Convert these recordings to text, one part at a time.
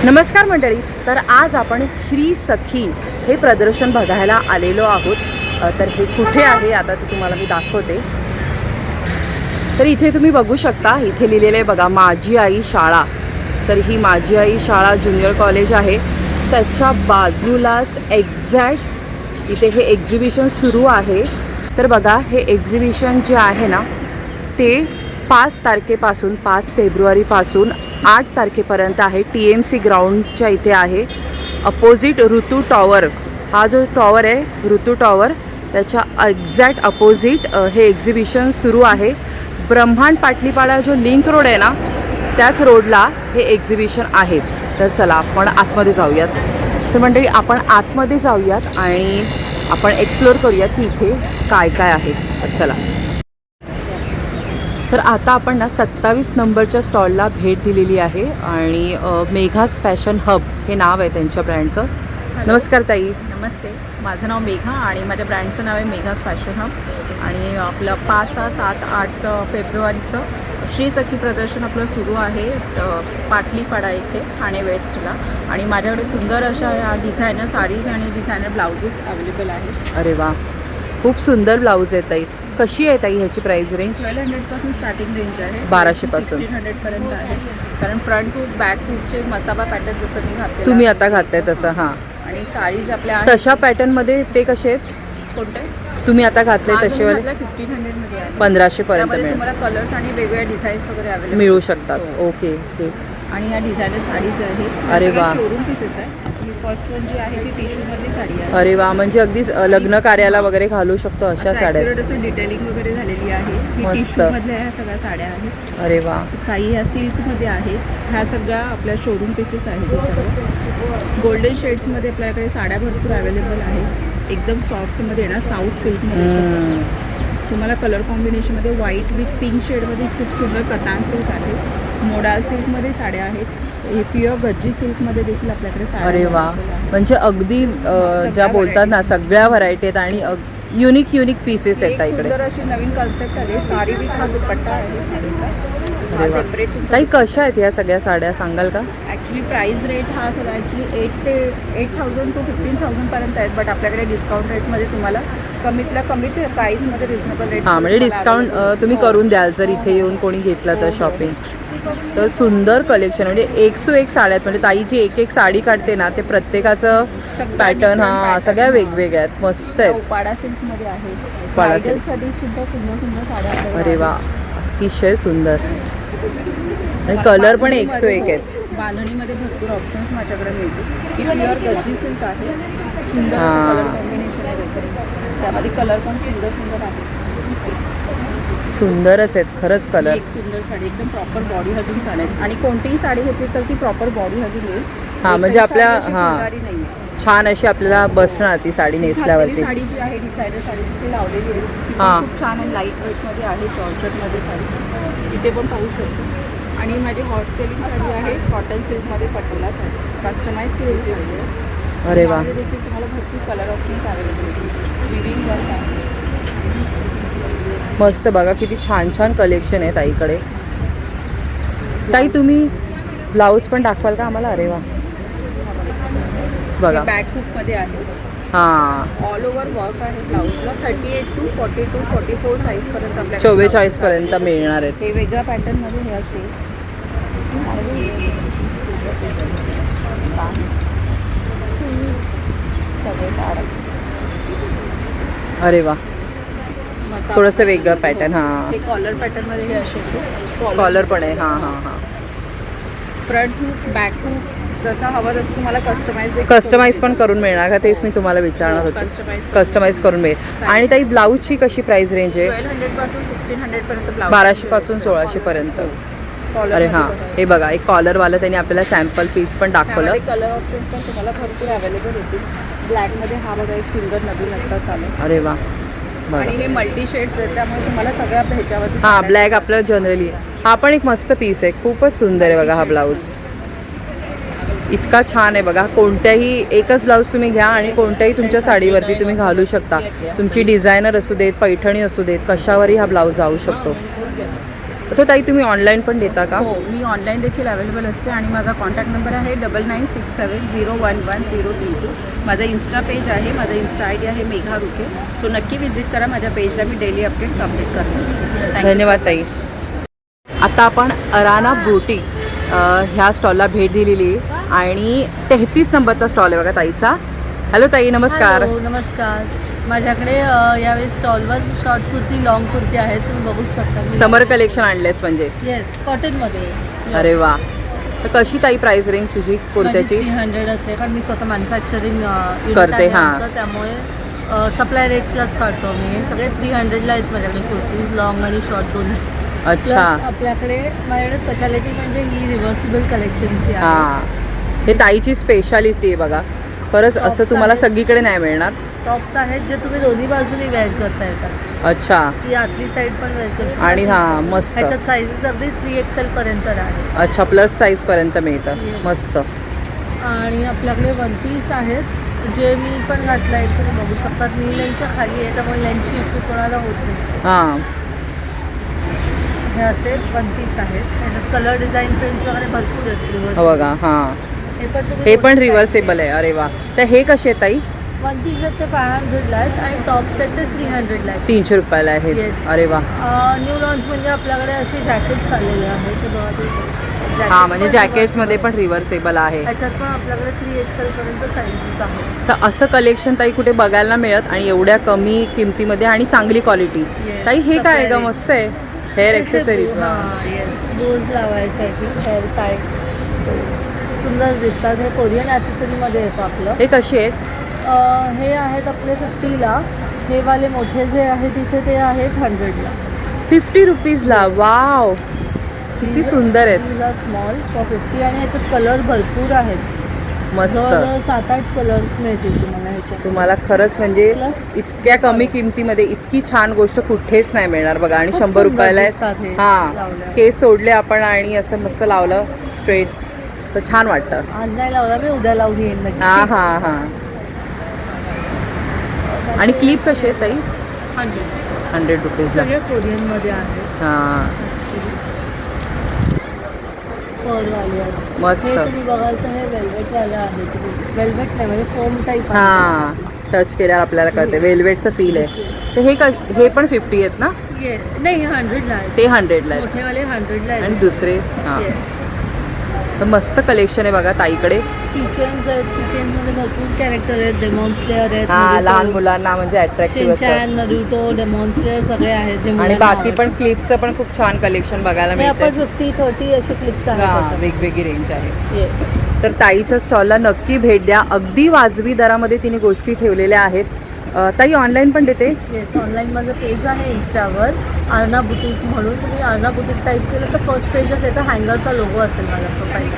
नमस्कार मंडळी. तर आज आपण श्री सखी हे प्रदर्शन बघायला आलेलो आहोत. तर हे कुठे आहे आता ते तुम्हाला मी दाखवते. तर इथे तुम्ही बघू शकता, इथे लिहिलेलं आहे बघा, माझी आई शाळा. तर ही माझी आई शाळा ज्युनियर कॉलेज आहे. त्याच्या बाजूलाच एक्झॅक्ट इथे हे एक्झिबिशन सुरू आहे. तर बघा, हे एक्झिबिशन जे आहे ना ते 5 तारखेपासून 5 फेब्रुवारीपासून 8 तारखेपर्यंत आहे. TMC ग्राउंडच्या इथे आहे. अपोजिट ऋतू टॉवर, हा जो टॉवर आहे ऋतू टॉवर, त्याच्या एक्झॅक्ट अपोजिट हे एक्झिबिशन सुरू आहे. ब्रह्मांड पाटलीपाडा जो लिंक रोड आहे ना, त्याच रोडला हे एक्झिबिशन आहे. तर चला आपण आतमध्ये जाऊयात. तर मंडळी, आपण आतमध्ये जाऊयात आणि आपण एक्सप्लोर करूयात की इथे काय काय आहे. तर चला. तर आता आपण ना 27 नंबरच्या स्टॉलला भेट दिलेली आहे आणि मेघाज फॅशन हब हे नाव आहे त्यांच्या ब्रँडचं. नमस्कार ताई. नमस्ते, माझं नाव मेघा आणि माझ्या ब्रँडचं नाव आहे मेघाज फॅशन हब. आणि आपलं 5, 6, 7, 8 फेब्रुवारीचं श्री सखी प्रदर्शन आपलं सुरू आहे पाटलीपाडा इथे ठाणे वेस्टला. आणि माझ्याकडे सुंदर अशा या डिझायनर साडीज आणि डिझायनर ब्लाउजेस अवेलेबल आहेत. अरे वा, खूप सुंदर ब्लाऊज आहे ताई. कशी आहे ताई ह्याची प्राइस रेंज? 1200 पासून स्टार्टिंग रेंज आहे, 1200 पासून 1600 पर्यंत आहे. कारण फ्रंट हुक बॅक हुकचे मसाबा पॅटर्न जसं मी घातले, तुम्ही आता घातलाय तसं. हां, आणि साडीज आपल्या तशा पॅटर्नमध्ये ते कसे आहेत? कोणते तुम्ही आता घातले तसे वाले 1500 मध्ये आहे. 1500 पर्यंत त्यामध्ये मिळेल, तुम्हाला कलर्स आणि वेगवेगळ्या डिझाईन्स वगैरे अवेलेबल मिळू शकतात. Okay okay. आणि ह्या डिझायनर साडीज आहेत. अरे वा. शोरूम पीसेस आहे. ही फर्स्ट वन जी आहे ती टिश्यू मधली साडी आहे. अरे वा, म्हणजे अगदी लग्न कार्याला वगैरे घालू शकतो अशा साड्या. असं डिटेलिंग वगैरे झालेली आहे. ही मस्त. टिश्यू मधल्या ह्या सगळ्या साड्या आहेत. अरे वा. काही ह्या सिल्क मध्ये आहेत. ह्या सगळ्या आपल्या शोरूम पीसेस आहेत. हे सगळं गोल्डन शेड्स मध्ये आपल्याकडे साड्या भरपूर अवेलेबल आहेत. एकदम सॉफ्ट मध्ये ना, साऊथ सिल्क मध्ये तुम्हाला कलर कॉम्बिनेशन मध्ये व्हाईट विथ पिंक शेड मध्ये खूप सुंदर कतान सिल्क आहे. मोडाल सिल्क मध्ये साड्या आहेत. हे प्युअर गज्जी सिल्क मध्ये देखील आपल्याकडे साड्या. अरे वा, म्हणजे अगदी ज्या बोलतात ना, सगळ्या व्हरायटी आहेत आणि युनिक पीसेस आहेत इकडे. सुंदर अशी नवीन कन्सेप्ट आली. साडी विथ हा दुपट्टा आहे साडीचा. अरे वा. ताई, कशा आहेत या सगळ्या साड्या सांगाल का? ॲक्च्युली प्राईस रेट हा सगळा ॲक्च्युली 8,000 to 15,000 पर्यंत आहेत. बट आपल्याकडे डिस्काउंट रेटमध्ये तुम्हाला कमीतल्या कमी प्राईसमध्ये रिजनेबल रेट. हां, म्हणजे डिस्काउंट तुम्ही करून द्याल जर इथे येऊन कोणी घेतलं तर शॉपिंग. तर सुंदर कलेक्शन, म्हणजे 101 साड्या आहेत. म्हणजे ताई जी एक साडी काढते ना, ते प्रत्येकाचं पॅटर्न हां सगळ्या वेगवेगळ्या आहेत. मस्त आहेत. उपाडा सिल्कमध्ये आहे. उपाडा सिल्क साठी सुद्धा सुंदर साड्या. अरे वा, अतिशय सुंदर. आणि कलर पण 101 आहेत. बांधणीमध्ये भरपूर ऑप्शन्स माझ्याकडे मिळतील. ही प्युअर गज्जी सिल्क आहे. सुंदर असं कलर कॉम्बिनेशन आहे त्याचं. त्यामध्ये कलर पण सुंदर आहे. सुंदरच आहेत खरंच कलर. एक सुंदर साडी, एकदम प्रॉपर बॉडी हगिंग साडी आहे. आणि कोणतीही साडी घेतली तर ती प्रॉपर बॉडी हगिंग येईल. हां, म्हणजे आपल्या हां छान अशी आपल्याला बसणार ती साडी नेसल्यावरती. साडी जी आहे डिझायनर साडी ती लावलेली आहे. हां, खूप छान आहे. लाईट वेटमध्ये आहे. जॉर्जेटमध्ये साडी इथे पण पाहू शकतो. आणि माझी हॉट सेलिंग साडी आहे कॉटन सिल्कमध्ये पटोला साडी कस्टमाइज केलेली आहे. अरे वा. देखील तुम्हाला भरपूर कलर ऑप्शन्स अवेलेबल आहेत. विविंग वर्क आहे. मस्त. बघा किती छान कलेक्शन आहे ताईकडे. ताई, तुम्ही ब्लाऊज पण दाखवाल का आम्हाला? अरे वा, बघा बॅक हुकमध्ये आहे. हां, ऑल ओव्हर वर्क आहे ब्लाऊजला. 38 to 42, 44 साईजपर्यंत आपल्याला 44 पर्यंत मिळणार आहेत. हे वेगळ्या पॅटर्नमध्ये हे असे अरे वा, थोडंसं वेगळं पॅटर्न. हां, हे कॉलर पॅटर्नमध्ये हे असे कॉलर पण आहे. हां. फ्रंट हुक बॅक हुक जसं हवं तसं तुम्हाला कस्टमाइज पण करून मिळणार का? तेच मी तुम्हाला विचारणार होते. कस्टमाइज करून मिळेल. आणि ताई, ब्लाऊजची कशी प्राइस रेंज आहे? 1200 पासून 1600 पर्यंत ब्लाऊज. 1200 पासून 1600 पर्यंत. अरे हां, हे बघा एक कॉलरवाला त्यांनी आपल्याला सॅम्पल पीस पण दाखवलं. कलर ऑप्शन्स पण तुम्हाला भरपूर अवेलेबल होतील. ब्लॅकमध्ये हा बघा एक सिंगल नवीन आता चालू. अरे वा. आणि हे मल्टी शेड्स आहेत त्यामुळे तुम्हाला सगळ्या ह्याच्यावरती. हां, ब्लॅक आपलं जनरली. हा पण एक मस्त पीस आहे. खूपच सुंदर आहे बघा हा ब्लाऊज. इतका छान आहे बघा. कोणत्याही एकच ब्लाऊज तुम्ही घ्या आणि कोणत्याही तुमच्या साडीवरती तुम्ही घालू शकता. तुमची डिझायनर असू देत, पैठणी असू देत, कशावरही हा ब्लाऊज जाऊ शकतो. तर ताई तुम्ही ऑनलाईन पण देता का? हो, मी ऑनलाईन देखील अवेलेबल असते आणि माझा कॉन्टॅक्ट नंबर आहे 9967011032. माझा इन्स्टा पेज आहे, माझा इन्स्टा आय डी आहे मेघा रुके. सो नक्की व्हिजिट करा माझ्या पेजला. मी डेली अपडेट्स अपडेट करते. धन्यवाद ताई. आता आपण अराना बुटीक ह्या स्टॉलला भेट दिलेली आहे आणि 33 नंबरचा स्टॉल आहे बघा ताईचा. हॅलो ताई, नमस्कार. हॅलो, नमस्कार. माझ्याकडे यावेळी स्टॉलवर शॉर्ट कुर्ती, लॉंग कुर्ती आहेत, तुम्ही बघू शकता. समर कलेक्शन आणलेस म्हणजे? येस, कॉटनमध्ये. अरे वा. तर कशी ताई प्राइस रेंज तुझी कुर्त्याची? 300 आहे, कारण मी स्वतः मॅन्युफॅक्चरिंग करते, हां. त्यामुळे सप्लाय रेट्सलाच काढतो मी. हे सगळे 300ला आहेत माझ्याकडे कुर्तीज, लॉंग आणि शॉर्ट दोन्ही. अच्छा. माझ्याकडे स्पेशालिटी म्हणजे ही रिव्हर्सिबल कलेक्शनची आहे. हां, हे ताईची स्पेशालिटी आहे बघा. खरंच असं तुम्हाला सगळीकडे नाही मिळणार. टॉप्स आहेत जे तुम्ही दोन्ही बाजूनी वेअर करता येतात. अच्छा. ही आतली साईड पण वेअर करू शकता. आणि हां, मस्त. ह्याच्यात साईजेस अगदी 3XL पर्यंत आहे. अच्छा, प्लस साईज पर्यंत मिळतं. Yes. मस्त. आणि आपल्याकडे वन पीस आहेत जे मी पण घातलं आहे, तुम्ही बघू शकतात. नी लेंथच्या खाली आहे, त्यामुळे लेंथची इश्यू कोणाला होत नाही. हां, हे असे वन पीस आहेत. ह्याच्यात कलर डिझाईन प्रिंट्स वगैरे भरपूर आहेत. हो बघा. हां, तुम्ही हे पण रिव्हर्सेबल आहे. अरे वा. तर हे कसे आहे ताई? वन पीस आहेत ते 500ला आहेत आणि टॉप्स आहेत ते 300ला आहेत. 300 रुपयाला आहेत. Yes. अरे वा. न्यू लॉन्च म्हणजे आपल्याकडे असे जॅकेट्स आलेले आहेत. ते बघा ते. हां, म्हणजे जॅकेट्समध्ये पण रिव्हर्सेबल आहे. ह्याच्यात पण आपल्याकडे 3XL पर्यंत साईजेस आहेत. तर असं कलेक्शन ताई कुठे बघायला नाही मिळत आणि एवढ्या कमी किमतीमध्ये आणि चांगली क्वालिटी. Yes. ताई हे काय आहे ग? मस्त आहे. Hair accessories. हां, येस. बोज लावायसाठी हेअर टाय सुंदर दिसतात. हे कोरियन ॲसेसरीमध्ये येतं आपलं. हे कसे आहेत? हे आहेत आपले 50ला. हे वाले मोठे जे आहेत इथे ते आहेत 100ला. 50 रुपीजला. वाव, किती सुंदर आहेत. स्मॉल फॉर 50 आणि ह्याच्यात कलर भरपूर आहेत. मस्त. जवळजवळ 7-8 कलर्स मिळतील तुम्हाला ह्याच्यात. तुम्हाला खरंच म्हणजे Plus इतक्या कमी किमतीमध्ये इतकी छान गोष्ट कुठेच नाही मिळणार बघा. आणि खूप 100 सुंदर रुपयाला दिसतात हे हां, लावल्यावर. केस सोडले आपण आणि असं मस्त लावलं स्ट्रेट तर छान वाटतं. आज नाही लावला मी, उद्या लावून येईन नक्की. हां हां हां. आणि क्लिप कशी आहे ताई? 100 रुपीजला. सगळे कोरियनमध्ये आहेत. हां, फरवाले आहेत. मस्त. हे तुम्ही बघाल तर हे वेल्वेटवाले आहेत. वेल्वेट नाही म्हणजे फोम टाईप आहे. हां, टच केल्यावर आपल्याला कळते. वेल्वेटचं फील आहे. तर हे पण 50 आहेत ना? नाही, हे 100ला आहे. ते 100ला आहेत मोठेवाले 100ला आहेत. आणि दुसरे हां. येस. तर मस्त कलेक्शन आहे बघा ताईकडे. किचन्स आहेत. किचन्समध्ये भरपूर कॅरेक्टर आहेत. डेमॉन स्लेअर आहेत. हां, नरूटो, लहान मुलांना म्हणजे अट्रॅक्टिव्ह असं. शिनचॅन, नरूटो, डेमॉन स्लेअर सगळे आहेत जे आणि मुलांना बाकी आवडतात. पण क्लिपचं पण खूप छान कलेक्शन बघायला हे आपण मिळतं. 50-30 असे क्लिप्स आहेत हां, त्याच्यात. वेगवेगळी रेंज आहे. येस. तर ताईच्या स्टॉलला नक्की भेट द्या. अगदी वाजवी दरामध्ये तिने गोष्टी ठेवलेल्या आहेत. ताई ऑनलाईन पण देते? येस, ऑनलाईन माझं पेज आहे इन्स्टावर, अर्ना बुटीक म्हणून. तुम्ही अर्ना बुटीक टाईप केलं तर फर्स्ट पेजच येतं. हँगरचा लोगो असेल माझ्या प्रोफाईल.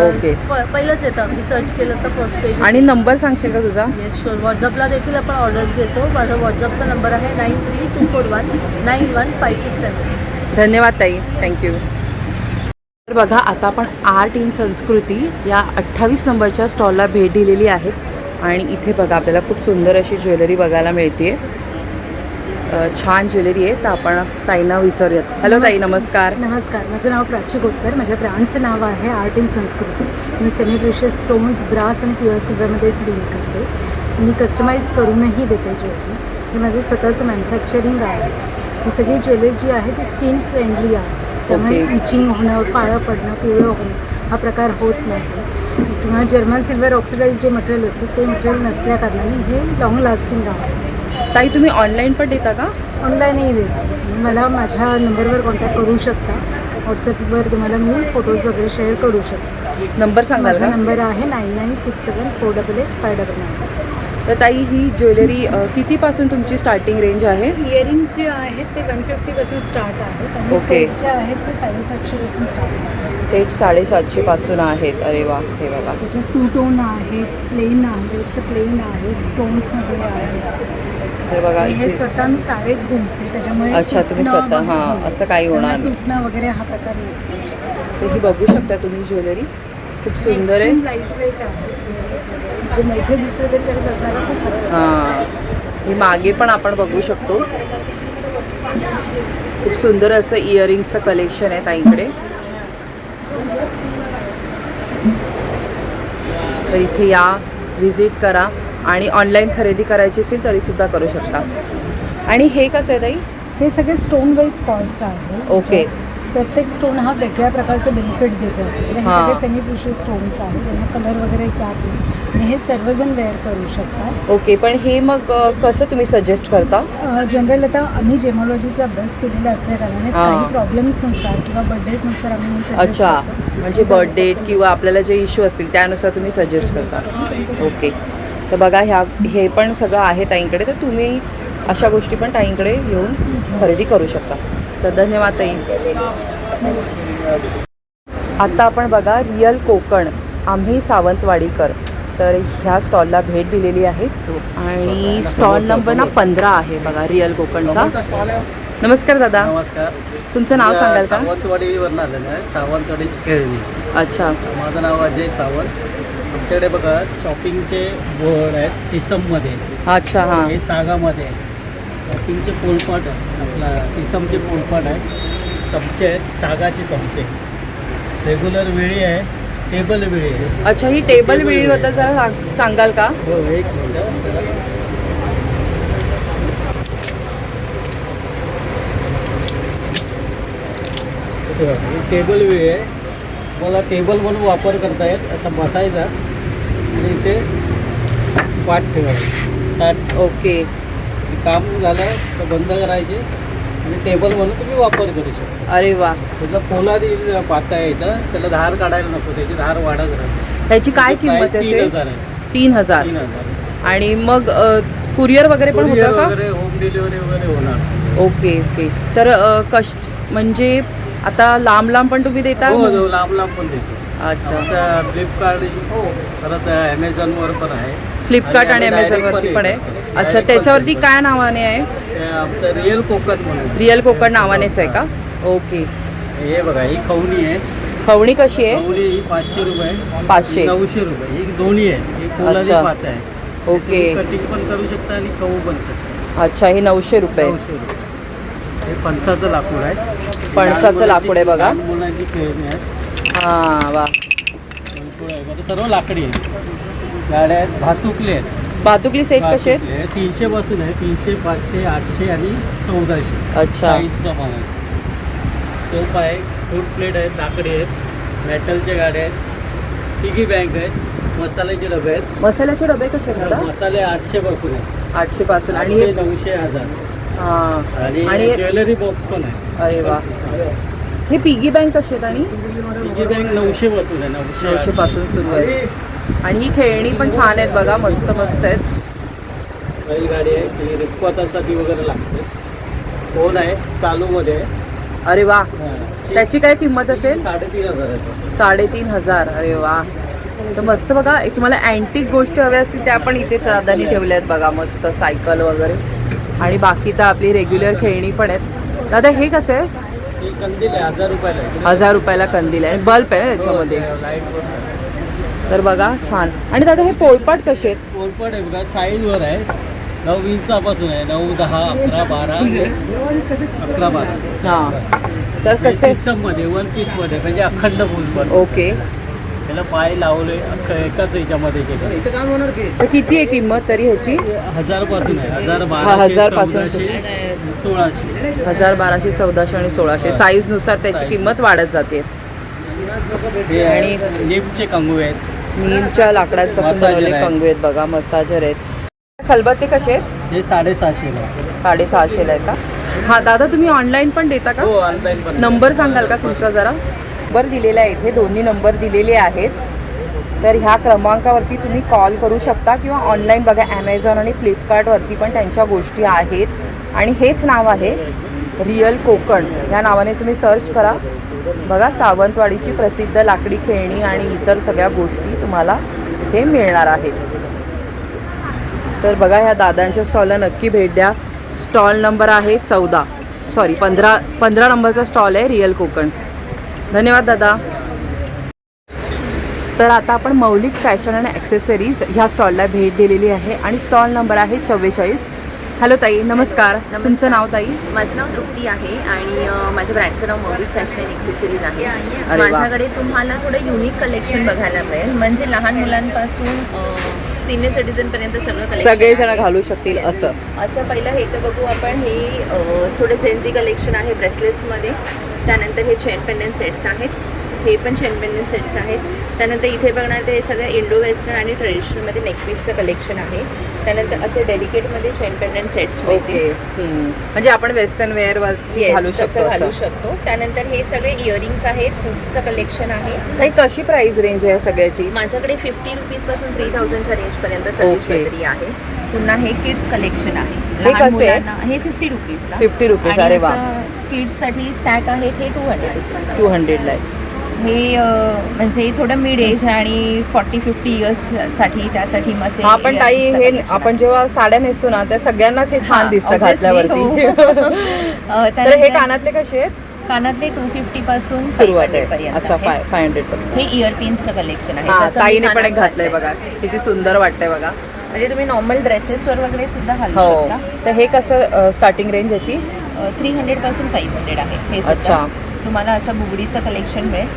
ओके. पहिलंच येतं. अगदी सर्च केलं तर फर्स्ट पेज. आणि नंबर सांगशील का तुझा? Yes, sure. व्हॉट्सअपला देखील आपण ऑर्डर्स घेतो. माझा व्हॉट्सअपचा नंबर आहे 9324191567. धन्यवाद ताई, थँक्यू. तर बघा, आता आपण आर्ट इन संस्कृती या 28 नंबरच्या स्टॉलला भेट दिलेली आहे आणि इथे बघा आपल्याला खूप सुंदर अशी ज्वेलरी बघायला मिळते. छान ज्वेलरी आहे. तर आपण ताईंना विचारूयात. हॅलो ताई, नमस्कार. नमस्कार. माझं नाव प्राची गोतकर. माझ्या ब्रँडचं नाव आहे आर्ट इन संस्कृती. मी सेमी प्रेशियस स्टोन्स, ब्रास आणि प्युअर सिल्वरमध्ये डील करते. मी कस्टमाइज करूनही देते ज्वेलरी. हे माझं स्वतःचं मॅन्युफॅक्चरिंग आहे. ही सगळी ज्वेलरी जी आहे ती स्किन फ्रेंडली आहे. त्यामुळे Okay. इचिंग होणं, काळं पडणं, पिवळं होणं हा प्रकार होत नाही. किंवा जर्मन सिल्वर ऑक्सिडाइज जे मटेरियल असतं ते मटेरियल नसल्याकारणाने हे लॉंग लास्टिंग आहे. ताई तुम्ही ऑनलाईन पण देता का? ऑनलाईनही देते. मला माझ्या नंबरवर कॉन्टॅक्ट करू शकता. व्हॉट्सअपवर तुम्हाला मी फोटोज वगैरे शेअर करू शकते. नंबर सांगाल माझा का? नंबर आहे 9967488588. तर ताई ही ज्वेलरी कितीपासून तुमची स्टार्टिंग रेंज आहे? इयरिंग्स जे आहेत ते 150पासून स्टार्ट आहेत आणि Okay. सेट्स जे आहेत ते 750पासून स्टार्ट आहेत. सेट 750 पासून आहेत. अरे वा, हे बघा. त्याच्यात 2 टोन आहेत, प्लेन आहेत, तर प्लेन आहेत, स्टोन्समध्ये आहेत. हे बघा आणि हे इथे. स्वतः मी तारेत घुमते त्याच्यामुळे अच्छा, तुम्ही तुटणं स्वतः. हां, वगैरे- असं काही होणार त्यामुळे नाही. तुटणं वगैरे हा प्रकार नसतो. तर ही बघू शकता तुम्ही ज्वेलरी. खूप सुंदर आहे. लाईट वेट आहे. जे मोठे दिसले तरी त्याला बसणारा खूप फरक आहे. हां, ही मागे पण आपण बघू शकतो. खूप सुंदर असं इयरिंग्सचं कलेक्शन आहे ताईंकडे. तर इथे या, व्हिजिट करा आणि ऑनलाईन खरेदी करायची असेल तरीसुद्धा करू शकता. आणि हे कसं आहे ताई? हे सगळे स्टोन वाईज कॉस्ट आहे. ओके. प्रत्येक स्टोन हा वेगळ्या प्रकारचं बेनिफिट देतो. हे हां. सगळे सेमी प्रिशियस स्टोन्स आहेत, त्यांना कलर वगैरे जात नाही आणि हे सर्वजण वेअर करू शकतात. ओके. पण हे मग कसं तुम्ही सजेस्ट करता? जनरल आता आम्ही जेमॉलॉजीचा अभ्यास केलेला असल्याकारणाने हां. काही प्रॉब्लेम्सनुसार किंवा बर्थडेनुसार आम्ही हे suggest अच्छा, करतो. म्हणजे बर्थ डेट किंवा आपल्याला जे इश्यू असतील त्यानुसार तुम्ही सजेस्ट करता. ओके. तर बघा हे पण सगळं आहे ताईंकडे, तर तुम्ही अशा गोष्टी पण ताईंकडे येऊन खरेदी करू शकता. तर धन्यवाद ताई. आता आपण बघा रिअल कोकण, आम्ही सावंतवाडीकर, तर ह्या स्टॉलला भेट दिलेली आहे आणि स्टॉल नंबर ना 15 आहे बघा रिअल कोकणचा. नमस्कार दादा. नमस्कार. तुमचं नाव सांगाल का? सावंतवाडीवरून आलेलं आहे, सावंतवाडीची खेळणी. अच्छा. माझं नाव अजय सावंत. आमच्याकडे बघा शॉपिंगचे बोर्ड आहेत सिसममध्ये. अच्छा. हां. हे सागामध्ये आहे. शॉपिंगचे पोलपाट आहे, आपला सिसमचे पोलपाट आहे. चमचे आहेत, सागाचे चमचे. रेग्युलर वेळी आहे, टेबल वेळी आहे. अच्छा, ही टेबल विळीबद्दल जरा सांगाल का? हो, एक मिनिट. टेबल वेळी आहे. मला टेबल म्हणून वापर करता येत. असा बसायचा आणि इथे पाठ ठेवायचं. ताट ओके. काम झालं तर बंद करायचे आणि टेबल म्हणून तुम्ही वापर करू शकता. अरे वा. त्याचा पोलाद पाता यायचा, त्याला धार काढायला नको, त्याची धार वाढत राहते. त्याची काय किंमत असेल? 3,000 आहे. 3,000. 3,000. आणि मग कुरिअर वगैरे पण Courier होतं का? वगैरे होम डिलिव्हरी वगैरे होणार. Okay okay. तर म्हणजे आता लांब लांब पण तुम्ही देता? हो, हो, लांब लांब पण देतो. अच्छा. आमच्या फ्लिपकार्ट, परत ॲमेझॉनवर पण आहे. फ्लिपकार्ट आणि direct अमेझॉनवरती पण आहे. direct अच्छा, पण त्याच्यावरती देतो. काय नावाने आहे? ते आमचं रिअल कोकण म्हणून. रिअल कोकण नावानेच आहे का? ओके. हे बघा, ही खवणी आहे. खवणी कशी आहे? खवणी ही 500 रुपये, 500. 900 रुपये. ही दोन्ही आहे. ही पोलादी अच्छा. पात आहे. ओके. कटिंग पण करू शकता आणि खाऊ पण शकता. अच्छा, हे 900 रुपये. 900 रुपये. हे फणसाचं लाकूड आहे. फणसाचं लाकूड आहे बघा. लहान मुलांची खेळणी आहे. हां. वा. भरपूर आहे बघा, सर्व लाकडी आहे. गाड्या आहेत, भातुकले आहेत. भातुकली सेट कसे आहेत? भातुकले आहे. 300 पासून आहे. 300, 500, 800 आणि 1400. अच्छा. साईज प्रमाणे. तोप आहे, फूड प्लेट आहेत, लाकडी आहेत, मेटलच्या गाड्या आहेत, पिगी बँक आहेत, मसाल्याचे डबे आहेत. मसाल्याचे डबे कसे आहेत दादा? मसाले 800 पासून आहे. 800 पासून. आणि 800, 900, 1000. हां. आणि आणि ज्वेलरी बॉक्स पण आहे. अरे वा. हे पिगी बँक कसे आहेत? आणि पिगी बँक 900 पासून आहे. 900 पासून सुरू आहे. आणि ही खेळणी पण छान आहेत बघा, मस्त मस्त आहेत. बैलगाडी आहे, ती रिक्वातासाठी वगैरे लागते. फोन आहे, चालूमध्ये आहे. अरे वा. हां. त्याची काय किंमत असेल? 3,500 आहे. 3,500. अरे वा. तर मस्त बघा, एक तुम्हाला अँटिक गोष्टी हव्या असतील त्या पण इथे प्राधान्य ठेवल्या आहेत बघा, मस्त सायकल वगैरे. आणि बाकी तर आपली रेग्युलर खेळणी पण आहेत. दादा हे कसं आहे? ही कंदील आहे, 1000 रुपयाला आहे. 1000 रुपयाला कंदील आहे. बल्ब आहे ना त्याच्यामध्ये. लाईट तर बघा छान. आणि दादा हे पोळपाट कसे आहेत? पोलपट आहे बघा, साईजवर आहे. 9 इंचापासून आहे. 9, 10, 11, 12, 11, 12. हां. तर कसे? सिस्टममध्ये 1 पीसमध्ये म्हणजे अखंड पोलपट. ओके. त्याला पाय लावले एकाच याच्यामध्ये केलं. इथं काम होणार की तर किती आहे किंमत तरी ह्याची? 1000 पासून आहे. 1000, हा, 1200, 1000 पासून. 1400, 1600. 1000, 1200, 1400 आणि 1600 साईजनुसार त्याची किंमत वाढत जाते. हे आणि आणि निमचे कंगवे आहेत. नीमच्या लाकडापासून मसाजर बनवले आहेत. कंगवे आहेत बघा, मसाजर आहेत. खलबत्ते कसे आहेत? हे 750 ला. 650ला आहेत का? हां दादा, तुम्ही ऑनलाईन पण देता का? हो, ऑनलाईन पण. नंबर सांगाल का तुमचा जरा? नंबर दिलेला आहे इथे, दोन्ही नंबर दिलेले आहेत. तर ह्या क्रमांकावरती तुम्ही कॉल करू शकता किंवा ऑनलाईन बघा, ॲमेझॉन आणि फ्लिपकार्टवरती पण त्यांच्या गोष्टी आहेत. आणि हेच नाव आहे रिअल कोकण, ह्या नावाने तुम्ही सर्च करा बघा. सावंतवाडीची प्रसिद्ध लाकडी खेळणी आणि इतर सगळ्या गोष्टी तुम्हाला इथे मिळणार आहेत. तर बघा, ह्या दादांच्या स्टॉलला नक्की भेट द्या. स्टॉल नंबर आहे 15 नंबरचा स्टॉल आहे रिअल कोकण. धन्यवाद दादा. तर आता आपण मौलिक फॅशन आणि ॲक्सेसरीज ह्या स्टॉलला भेट दिलेली आहे आणि स्टॉल नंबर आहे 44. हॅलो ताई, नमस्कार. तुमचं नाव ताई? माझं नाव तृप्ती आहे आणि माझ्या ब्रँडचं नाव मौलिक फॅशन अँड एक्सेसरीज आहे. अरे वा. माझ्याकडे तुम्हाला थोडं युनिक कलेक्शन बघायला मिळेल. म्हणजे लहान मुलांपासून सिनियर सिटीजनपर्यंत सगळं कलेक्शन सगळेजण घालू शकतील असं. असं पहिलं हे तर बघू आपण. हे थोडं जेन्झी कलेक्शन आहे ब्रेसलेट्समध्ये. त्यानंतर हे चेन पेंडंट सेट्स आहेत. हे पण चेन पेंडंट सेट्स आहेत. त्यानंतर इथे बघणार तर हे सगळं इंडो वेस्टर्न आणि ट्रेडिशनलमध्ये नेकपीसचं कलेक्शन आहे. त्यानंतर असे डेलिकेटमध्ये चेन पेंडंट सेट्स ओके. म्हणजे आपण वेस्टर्न वेअरवर घालू शकतो घालू असं. शकतो. त्यानंतर हे सगळे इयरिंग्स आहेत. हुक्सचं कलेक्शन आहे. ताई कशी प्राइस रेंज आहे सगळ्याची? माझ्याकडे 50 रुपीजपासून 3000च्या रेंजपर्यंत सगळी Okay. ज्वेलरी आहे. पुन्हा हे किड्स कलेक्शन आहे. हे लहान कसे आहे? मुलांना हे 50 रुपीजला. 50 रुपीज. अरे वा. किड्ससाठी स्टॅक आहे हे 200 रुपीजला. 200 ला आहे. हे म्हणजे थोडं मिड एज आणि 40-50 इयर्ससाठी त्यासाठी मग हा पण ताई हे आपण जेव्हा साड्या नेसतो ना त्या सगळ्यांनाच हे छान दिसतं घातल्यावरती. तर हे कानातले कसे आहेत? कानातले 250 पासून सुरुवात 500 आहे. पर्यंत अच्छा, आहे. 500 पर्यंत. हे इयरपिन्सचं कलेक्शन आहे. हा, जसं मी ताईने पण कानात एक घातलंय घातलंय. बघा, किती सुंदर वाटतंय बघा. म्हणजे तुम्ही नॉर्मल ड्रेसेसवर वगैरे सुद्धा घालू हो. शकता. तर हे कसं स्टार्टिंग रेंज याची? 300 पासून 500 आहे हे सुद्धा. अच्छा. तुम्हाला असं बुगडीचं कलेक्शन मिळेल.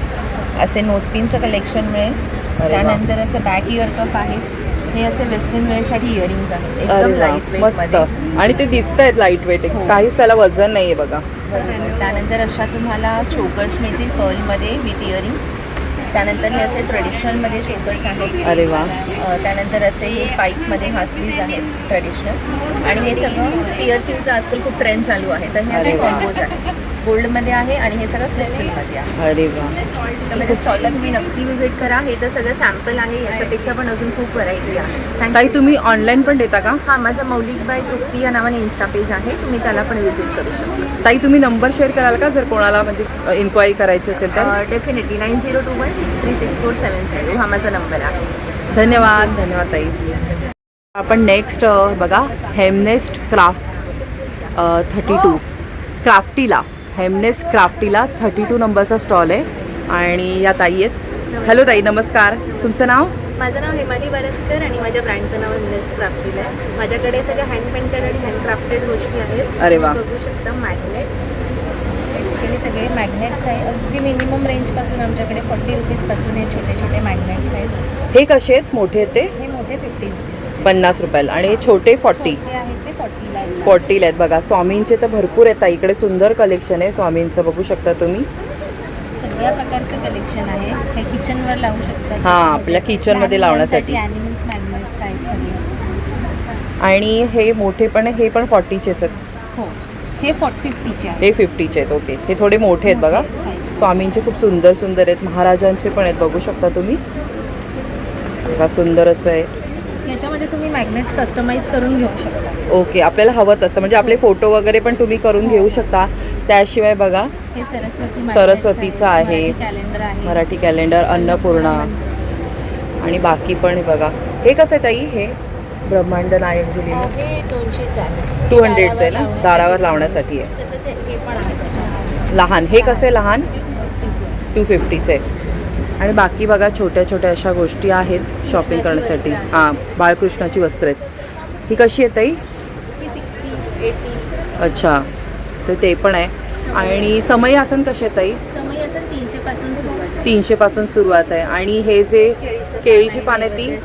असे नोस्पिनचं कलेक्शन मिळेल. वा. त्यानंतर असं बॅक इयर कप आहे. हे असे वेस्टर्न वेअरसाठी इयरिंग्स आहेत. अरे एकदम वा, लाईट मस्त. वेटमध्ये. आणि ते दिसत आहेत लाईट वेट. हो. काहीच त्याला वजन नाहीये बघा. त्यानंतर अशा तुम्हाला चोकर्स मिळतील पर्लमध्ये विथ इयरिंग्स. त्यानंतर हे असे ट्रेडिशनलमध्ये चोकर्स आहेत. अरे वा. त्यानंतर असे हे पाईपमध्ये हासलीज आहेत ट्रेडिशनल. आणि हे सगळं पिअर्सिंगचं आजकाल खूप ट्रेंड चालू आहे. तर हे अरे असे वा. कॉम्बोज आहे. गोल्डमध्ये आहे आणि हे सगळं क्रिस्टलमध्ये आहे. अरे वा. तर माझ्या स्टॉलला तुम्ही नक्की व्हिजिट करा. हे तर सगळं सॅम्पल आहे. याच्यापेक्षा पण अजून खूप व्हरायटी आहे. ताई थँक्यू. तुम्ही ऑनलाईन पण देता का? हां, माझं मौलिक बाय तृप्ती या नावाने इन्स्टा पेज आहे. तुम्ही त्याला पण व्हिजिट करू शकता. ताई तुम्ही नंबर शेअर कराल का जर कोणाला म्हणजे इन्क्वायरी करायची असेल तर? डेफिनेटली 9021636470 हा माझा नंबर आहे. धन्यवाद. धन्यवाद ताई. आपण नेक्स्ट बघा हेमनेस्ट क्राफ्ट 32 क्राफ्टीला हेमनेस्ट क्राफ्टीला 32 नंबरचा स्टॉल आहे आणि या ताई आहेत. हॅलो ताई, नमस्कार. तुमचं नाव? माझं नाव हेमाली बारसकर आणि माझ्या ब्रँडचं नाव इन्व्हेस्ट क्राफ्टीला आहे. माझ्याकडे सगळ्या हँड पेंटेड आणि हँड क्राफ्टेड गोष्टी आहेत. अरे वा. तुम्ही बघू शकता मॅग्नेट्स. बेसिकली सगळे मॅग्नेट्स आहे. अगदी मिनिमम रेंजपासून आमच्याकडे 40 रुपीजपासून हे छोटे छोटे मॅग्नेट्स आहेत. हे कसे आहेत? मोठे आहेत ते हे मोठे 50 रुपीज 50 रुपयाला आणि हे छोटे 40. हे आहेत ते 40ला आहेत. 40 आहेत बघा. स्वामींचे तर भरपूर आहेत. इकडे सुंदर कलेक्शन आहे स्वामींचं, बघू शकता तुम्ही. सगळ्या प्रकारचं कलेक्शन आहे. हे किचनवर लावू शकता. हां, आपल्या किचनमध्ये लावण्यासाठी. ॲनिमल्स मॅग्नेट्स आहेत सगळे. आणि हे मोठे पण आहे, हे पण 40चेच आहेत. हो, हे 50चे आहे. हे 50चे आहेत. ओके. हे थोडे मोठे आहेत बघा. मोठे size. स्वामींचे खूप सुंदर सुंदर आहेत. महाराजांचे पण आहेत, बघू शकता तुम्ही. बघा सुंदर असं आहे. याच्यामध्ये तुम्ही मॅग्नेट्स कस्टमाइज करून घेऊ शकता. ओके. आपल्याला हवं तसं म्हणजे आपले फोटो वगैरे पण तुम्ही करून घेऊ शकता. त्याशिवाय बघा हे सरस्वतीचं आहे. कॅलेंडर आहे. मराठी कॅलेंडर, अन्नपूर्णा आणि बाकी पण बघा. हे कसं आहे ताई? हे ब्रह्मांड नायक जुलीनं हे 200च आहे. 200चं आहे ना, दारावर लावण्यासाठी आहे. तसंच हे पण आहे त्याच्यामध्ये. लहान हे कसे लहान? हे 50चं आहे. 250चे. आणि बाकी बघा छोट्या छोट्या अशा गोष्टी आहेत शॉपिंग करण्यासाठी. हां, बाळकृष्णाची वस्त्र आहेत. ही कशी आहे ताई? ही 60, 80. अच्छा, तर ते पण आहे. आणि समई आसन कसे आहे ताई? समय असं 300 पासून सुरुवात आहे. 300 पासून सुरुवात आहे. आणि हे जे केळीची पाने ती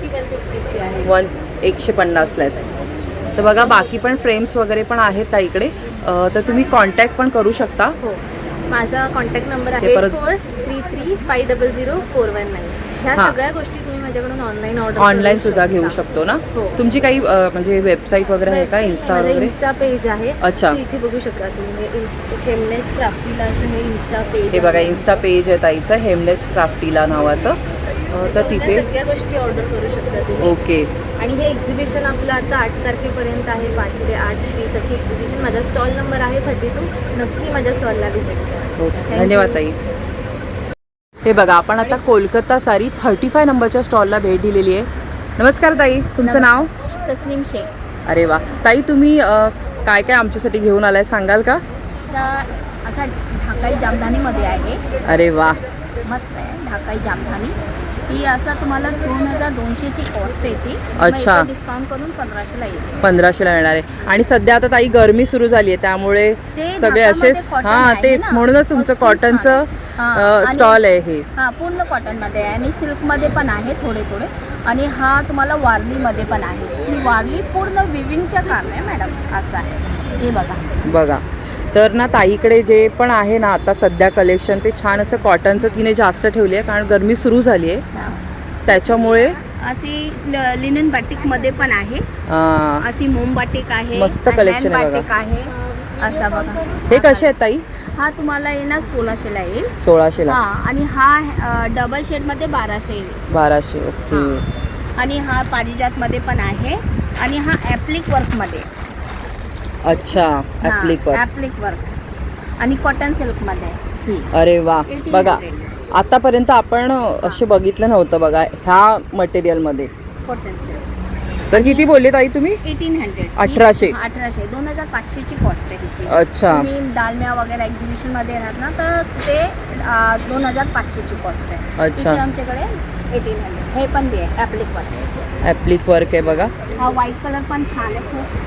ती 150ची आहे. 150ला आहेत. तर बघा बाकी पण फ्रेम्स वगैरे पण आहेत ताईकडे. तर तुम्ही कॉन्टॅक्ट पण करू शकता. हो, माझा कॉन्टॅक्ट नंबर ते आहे परत- 8433500419. ह्या हां. सगळ्या गोष्टी तुम्ही माझ्याकडून ऑनलाईन ऑर्डर ऑनलाईन सुद्धा घेऊ शकतो ना. हो. तुमची काही म्हणजे वेबसाईट वगैरे आहे का? इन्स्टा वगैरे? इन्स्टा पेज आहे. अच्छा. ते इथे बघू शकता तुम्ही. हेमनेस्ट क्राफ्टीला असं हे इन्स्टा पेज हे बघा इन्स्टा पेज आहे ताईचं, हेमनेस्ट क्राफ्टीला नावाचं. तर तिथे सगळ्या गोष्टी ऑर्डर करू शकता तुम्ही. ओके. आणि हे एक्झिबिशन आपलं आता 8 तारखेपर्यंत आहे. 5 ते 8 श्री सखी एक्झिबिशन. माझा स्टॉल नंबर आहे 32. नक्की माझ्या स्टॉलला व्हिजिट करा. ओके. धन्यवाद ताई. हे बघा आपण आता कोलकाता सारी 35 नंबरच्या स्टॉलला भेट दिलेली आहे. नमस्कार ताई, तुमचं नाव? तस्नीम शेख. अरे वा. ताई तुम्ही काय काय आमच्यासाठी घेऊन आलाय सांगाल का? असा ढाकाई जामदानीमध्ये आहे. अरे वा. मस्त आहे ढाकाई जामदानी. ही असा तुम्हाला 2200ची कॉस्ट याची. अच्छा. डिस्काउंट करून 1500ला येईल. 1500ला येणार आहे. आणि सध्या आता ताई गरमी सुरू झाली आहे त्यामुळे ते सगळे नाकामध्ये असेच cotton हां आहे तेच ना, म्हणूनच तुमचं वस्तू छान कॉटनचं आहे. हां, आणि- स्टॉल आहे हे. हा पूर्ण कॉटनमध्ये आहे आणि सिल्कमध्ये पण आहे थोडे थोडे. आणि हा तुम्हाला वारलीमध्ये पण आहे. ही वारली पूर्ण विविंगच्या काम आहे मॅडम, असं आहे. हे बघा. बघा तर ना ताईकडे जे पण आहे ना आता सध्या कलेक्शन ते छान असं कॉटनचं तिने जास्त ठेवली आहे कारण गरमी सुरू झाली आहे हा. त्याच्यामुळे. अशी लिनन बाटिकमध्ये पण आहे. अशी मोम बाटिक आहे. मस्त collection आहे बघा. बाटिक आहे. असा बघा. हे कसे आहेत ताई? हा तुम्हाला येणार 1600ला येईल. 1600ला. हा आणि हा डबल शेडमध्ये 1200 येईल. 1200. ओके. आणि हा पारिजातमध्ये पण आहे. आणि हा ॲप्लिक वर्कमध्ये. अच्छा ॲप्लिक वर्क. ॲप्लिक वर्क आणि कॉटन सिल्कमध्ये आहे. अरे वा 1800. बघा आतापर्यंत आपण असे बघितलं नव्हतं बघा ह्या मटेरियलमध्ये. कॉटन सिल्क तर किती बोलले ताई तुम्ही? 1800. 1800. 1800. 2500ची कॉस्ट आहे हिची. अच्छा. तुम्ही डालम्या वगैरे एक्झिबिशनमध्ये येणार ना तर ते 2500ची कॉस्ट आहे. अच्छा. इथे आमच्याकडे 1800. हे पण बी आहे ॲप्लिक वर्क. ॲप्लिक वर्क आहे बघा. हा व्हाईट कलर पण छान आहे खूप.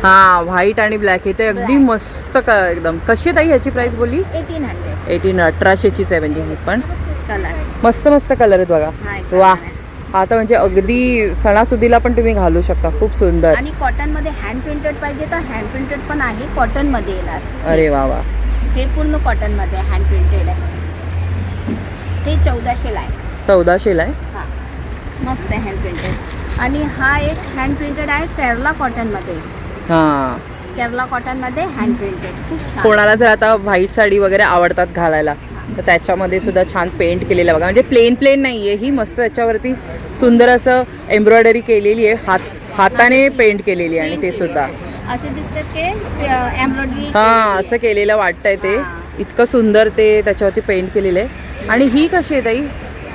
हा व्हाईट आणि ब्लॅक इथे अगदी मस्त एकदम. कशी ताई ह्याची प्राइस बोलली? 1800 1800चीच आहे म्हणजे ही पण. कलर. मस्त मस्त कलर आहेत बघा. हा एक वा colour आहे. आता म्हणजे अगदी सणासुदीला पण तुम्ही घालू शकता. खूप सुंदर. आणि कॉटनमध्ये हँड प्रिंटेड पाहिजे तर हँड प्रिंटेड पण आहे. कॉटनमध्ये येणार. अरे वा वा. हे पूर्ण कॉटनमध्ये हँड प्रिंटेड आहे. हे 1400ला आहे. 1400ला आहे. हा मस्त आहे हँड प्रिंटेड. आणि हा एक हँड प्रिंटेड आहे केरला कॉटनमध्ये. हा केरला कॉटनमध्ये हँड प्रिंटेड खूप छान. कोणाला जर आता व्हाईट साडी वगैरे आवडतात घालायला तर त्याच्यामध्ये सुद्धा छान पेंट केलेलं बघा. म्हणजे प्लेन नाही आहे ही. मस्त त्याच्यावरती सुंदर असं एम्ब्रॉयडरी केलेली आहे. हाताने पेंट केलेली आहे आणि ते सुद्धा असे दिसतात की एम्ब्रॉयडरी. हा असं केलेलं वाटतंय ते. इतकं सुंदर ते त्याच्यावरती पेंट केलेलं आहे. आणि ही कशी आहे ताई?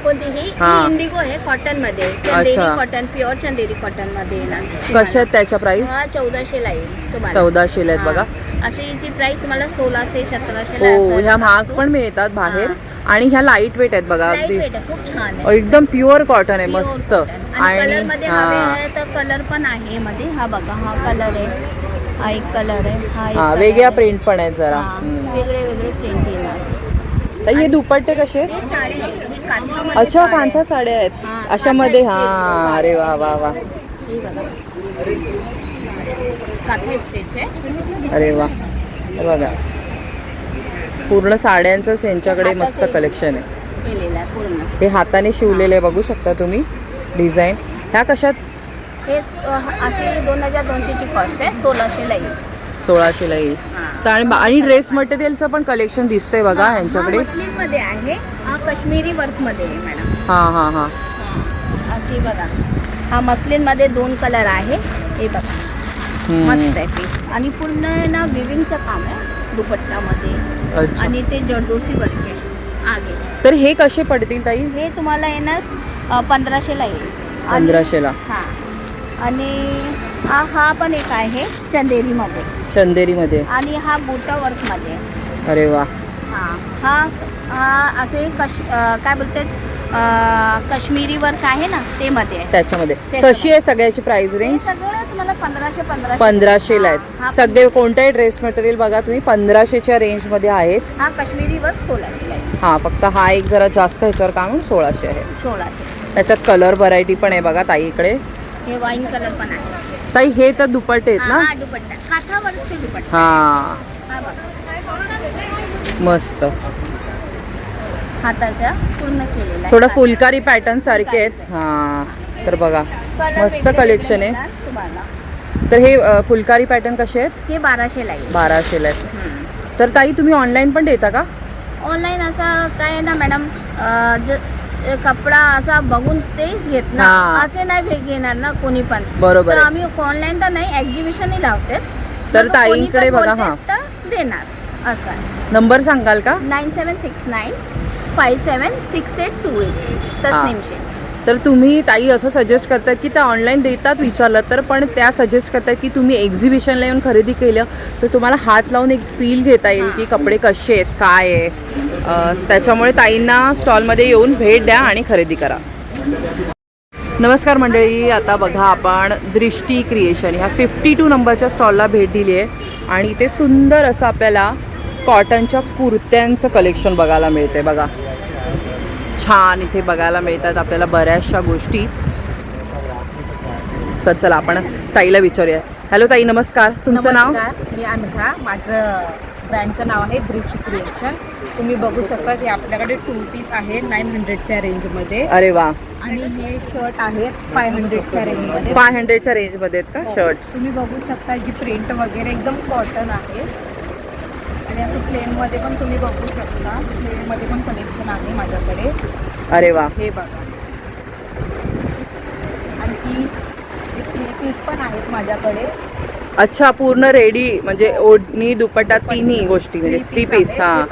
कोणतीही हा. इंडिगो आहे कॉटनमध्ये. चंदेरी अच्छा. कॉटन प्युअर चंदेरी कॉटनमध्ये येणार. कशा आहेत त्याच्या प्राइस? हा 1400ला येईल तुम्हाला. 1400ला आहेत बघा. अशी याची प्राइस तुम्हाला 1600 1700ला हो ह्या महाग पण मिळतात बाहेर. आणि ह्या लाईट वेट आहेत बघा अगदी. खूप छान आहे. एकदम प्युअर कॉटन आहे मस्त. आणि कलर मध्ये हवे हा आहे तर कलर पण आहे मध्ये. हा बघा हा कलर आहे. हा एक कलर आहे. हा एक हा color वेगळ्या आहे. प्रिंट पण आहेत जरा. हा, वेगळे वेगळे प्रिंट येणार. ताई हे दुपट्टे कसे? हे साडी आहे. ही कांथामध्ये अच्छा साडी आहे. कांथा साड्या आहेत हा, अशामध्ये. कांथा हा stitch अरे वा साडी वा वा. हे बघा. कांथा स्टिच आहे. अरे वा हे बघा पूर्ण साड्यांचं यांच्याकडे मस्त कलेक्शन आहे. केलेलं आहे पूर्ण. हे हाताने शिवलेले बघू शकता तुम्ही डिझाईन. ह्या कशात? हे असे 2200ची कॉस्ट आहे. 1600ला येईल. 1600ला येईल. तर आणि ड्रेस मटेरियलचं पण कलेक्शन दिसतंय बघा यांच्याकडे. मस्लिनमध्ये आहे. हा काश्मीरी वर्कमध्ये आहे मॅडम. हा हा हा. अशी बघा. हा मस्लिनमध्ये 2 कलर आहे. हे बघा मस्त आहे पीस. आणि पूर्ण आहे ना विविंगचं काम आहे दुपट्टामध्ये. अच्छा. आणि ते जरदोसी वर्क आहे आगे. तर हे कसे पडतील ताई? हे तुम्हाला येणार 1500ला येईल. 1500ला. हां. आणि हा पण एक आहे चंदेरीमध्ये. चंदेरीमध्ये. आणि हा बुटा वर्कमध्ये आहे. अरे वा. हां हा असे काय बोलतात काश्मीरी वर्क आहे ना ते मध्ये आहे. त्याच्यामध्ये त्याच्यामध्ये. कशी आहे सगळ्याची प्राइस हे रेंज? सगळं तुम्हाला 1500 1500ला हा आहेत पण- सगळे. कोणताही ड्रेस मटेरियल बघा तुम्ही 1500च्या रेंजमध्ये आहेत. हा काश्मीरी वर्क 1600ला आहे. हा फक्त हा एक जरा जास्त ह्याच्यावर काम 1600 आहे. 1600. त्याच्यात कलर व्हरायटी पण आहे बघा ताईकडे. हे वाईन कलर पण आहे. ताई हे तर दुपट्टे आहेत ना? हा दुपट्टा काथा वर्कचे दुपट्टा. हा हा बघा मस्त. हाताच्या पूर्ण केलेला आहे. थोडं फुलकारी पॅटर्न सारखे आहेत. हा तर बघा Colour मस्त वेगळे कलेक्शन वेगळे आहे. येतात तुम्हाला. तर हे फुलकारी पॅटर्न कसे आहेत? हे 1200ला येईल. 1200ला आहेत. तर ताई तुम्ही ऑनलाईन पण देता का? ऑनलाईन असा काय आहे ना मॅडम कपडा असा बघून तेच घेत ना. हा. असे नाही घेणार ना कोणी पण. बरोबर तर आहे. आम्ही ऑनलाईन तर नाही एक्झिबिशनही लावते. तर ताईंकडे बघा. हा देणार असं आहे. नंबर सांगाल का? 9769 576828 तस्नीम शेख. तर तुम्ही ताई असं सजेस्ट करतात की त्या ऑनलाईन देतात विचारलं तर, पण त्या सजेस्ट करतात की तुम्ही एक्झिबिशनला येऊन खरेदी केलं तर तुम्हाला हात लावून एक फील घेता येईल की कपडे कसे आहेत काय आहे. त्याच्यामुळे ताईंना स्टॉलमध्ये येऊन भेट द्या आणि खरेदी करा. नमस्कार मंडळी, आता बघा आपण दृष्टी क्रिएशन ह्या 52 नंबरच्या स्टॉलला भेट दिली आहे आणि इथे सुंदर असं आपल्याला कॉटनच्या कुर्त्यांचं कलेक्शन बघायला मिळते. बघा छान इथे बघायला मिळतात आपल्याला बऱ्याचशा गोष्टी. तर चला आपण ताईला विचारूया. हॅलो ताई, नमस्कार. तुमचं नाव? मी अनघा. माझं ब्रँडचं नाव आहे दृष्टी क्रिएशन. तुम्ही बघू शकता की आपल्याकडे 2 पीस आहे 900च्या रेंजमध्ये. अरे वा. आणि हे शर्ट आहेत 500च्या रेंजमध्ये. 500च्या रेंजमध्ये आहेत का शर्ट्स? तुम्ही बघू शकता जी प्रिंट वगैरे एकदम कॉटन आहे. आणि असं प्लेनमध्ये पण तुम्ही बघू शकता. प्लेनमध्ये पण कलेक्शन आहे माझ्याकडे. अरे वा. हे बघा. आणखी 3 पीस पण आहेत माझ्याकडे. अच्छा, पूर्ण रेडी म्हणजे ओढणी दुपट्टा तिन्ही गोष्टी म्हणजे 3 पीस. हां,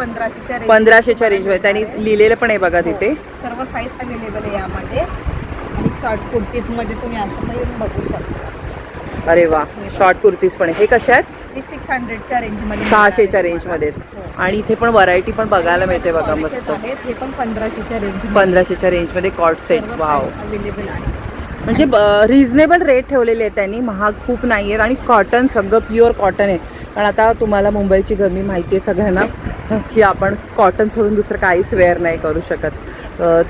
1500च्या रेंजमध्ये त्यांनी लिहिलेलं पण आहे बघा तिथे. सर्व साईज अवेलेबल आहे यामध्ये. आणि शॉर्ट कुर्तीजमध्ये तुम्ही असं पण येऊन बघू शकता. अरे वा. शॉर्ट कुर्तीज पण आहे. हे कशा आहेत? हे 600च्या रेंजमध्ये. 600च्या रेंजमध्ये आहेत. आणि इथे पण व्हरायटी पण बघायला मिळते बघा मस्त. हे पण 1500च्या रेंज. 1500च्या रेंजमध्ये कॉट सेट. वाव. अवेलेबल आहे. म्हणजे रिझनेबल रेट ठेवलेले आहेत त्यांनी, महाग खूप नाही आहेत. आणि कॉटन सगळं प्युअर कॉटन आहे. कारण आता तुम्हाला मुंबईची गरमी माहिती आहे सगळ्यांना की आपण कॉटन सोडून दुसरं काहीच वेअर नाही करू शकत.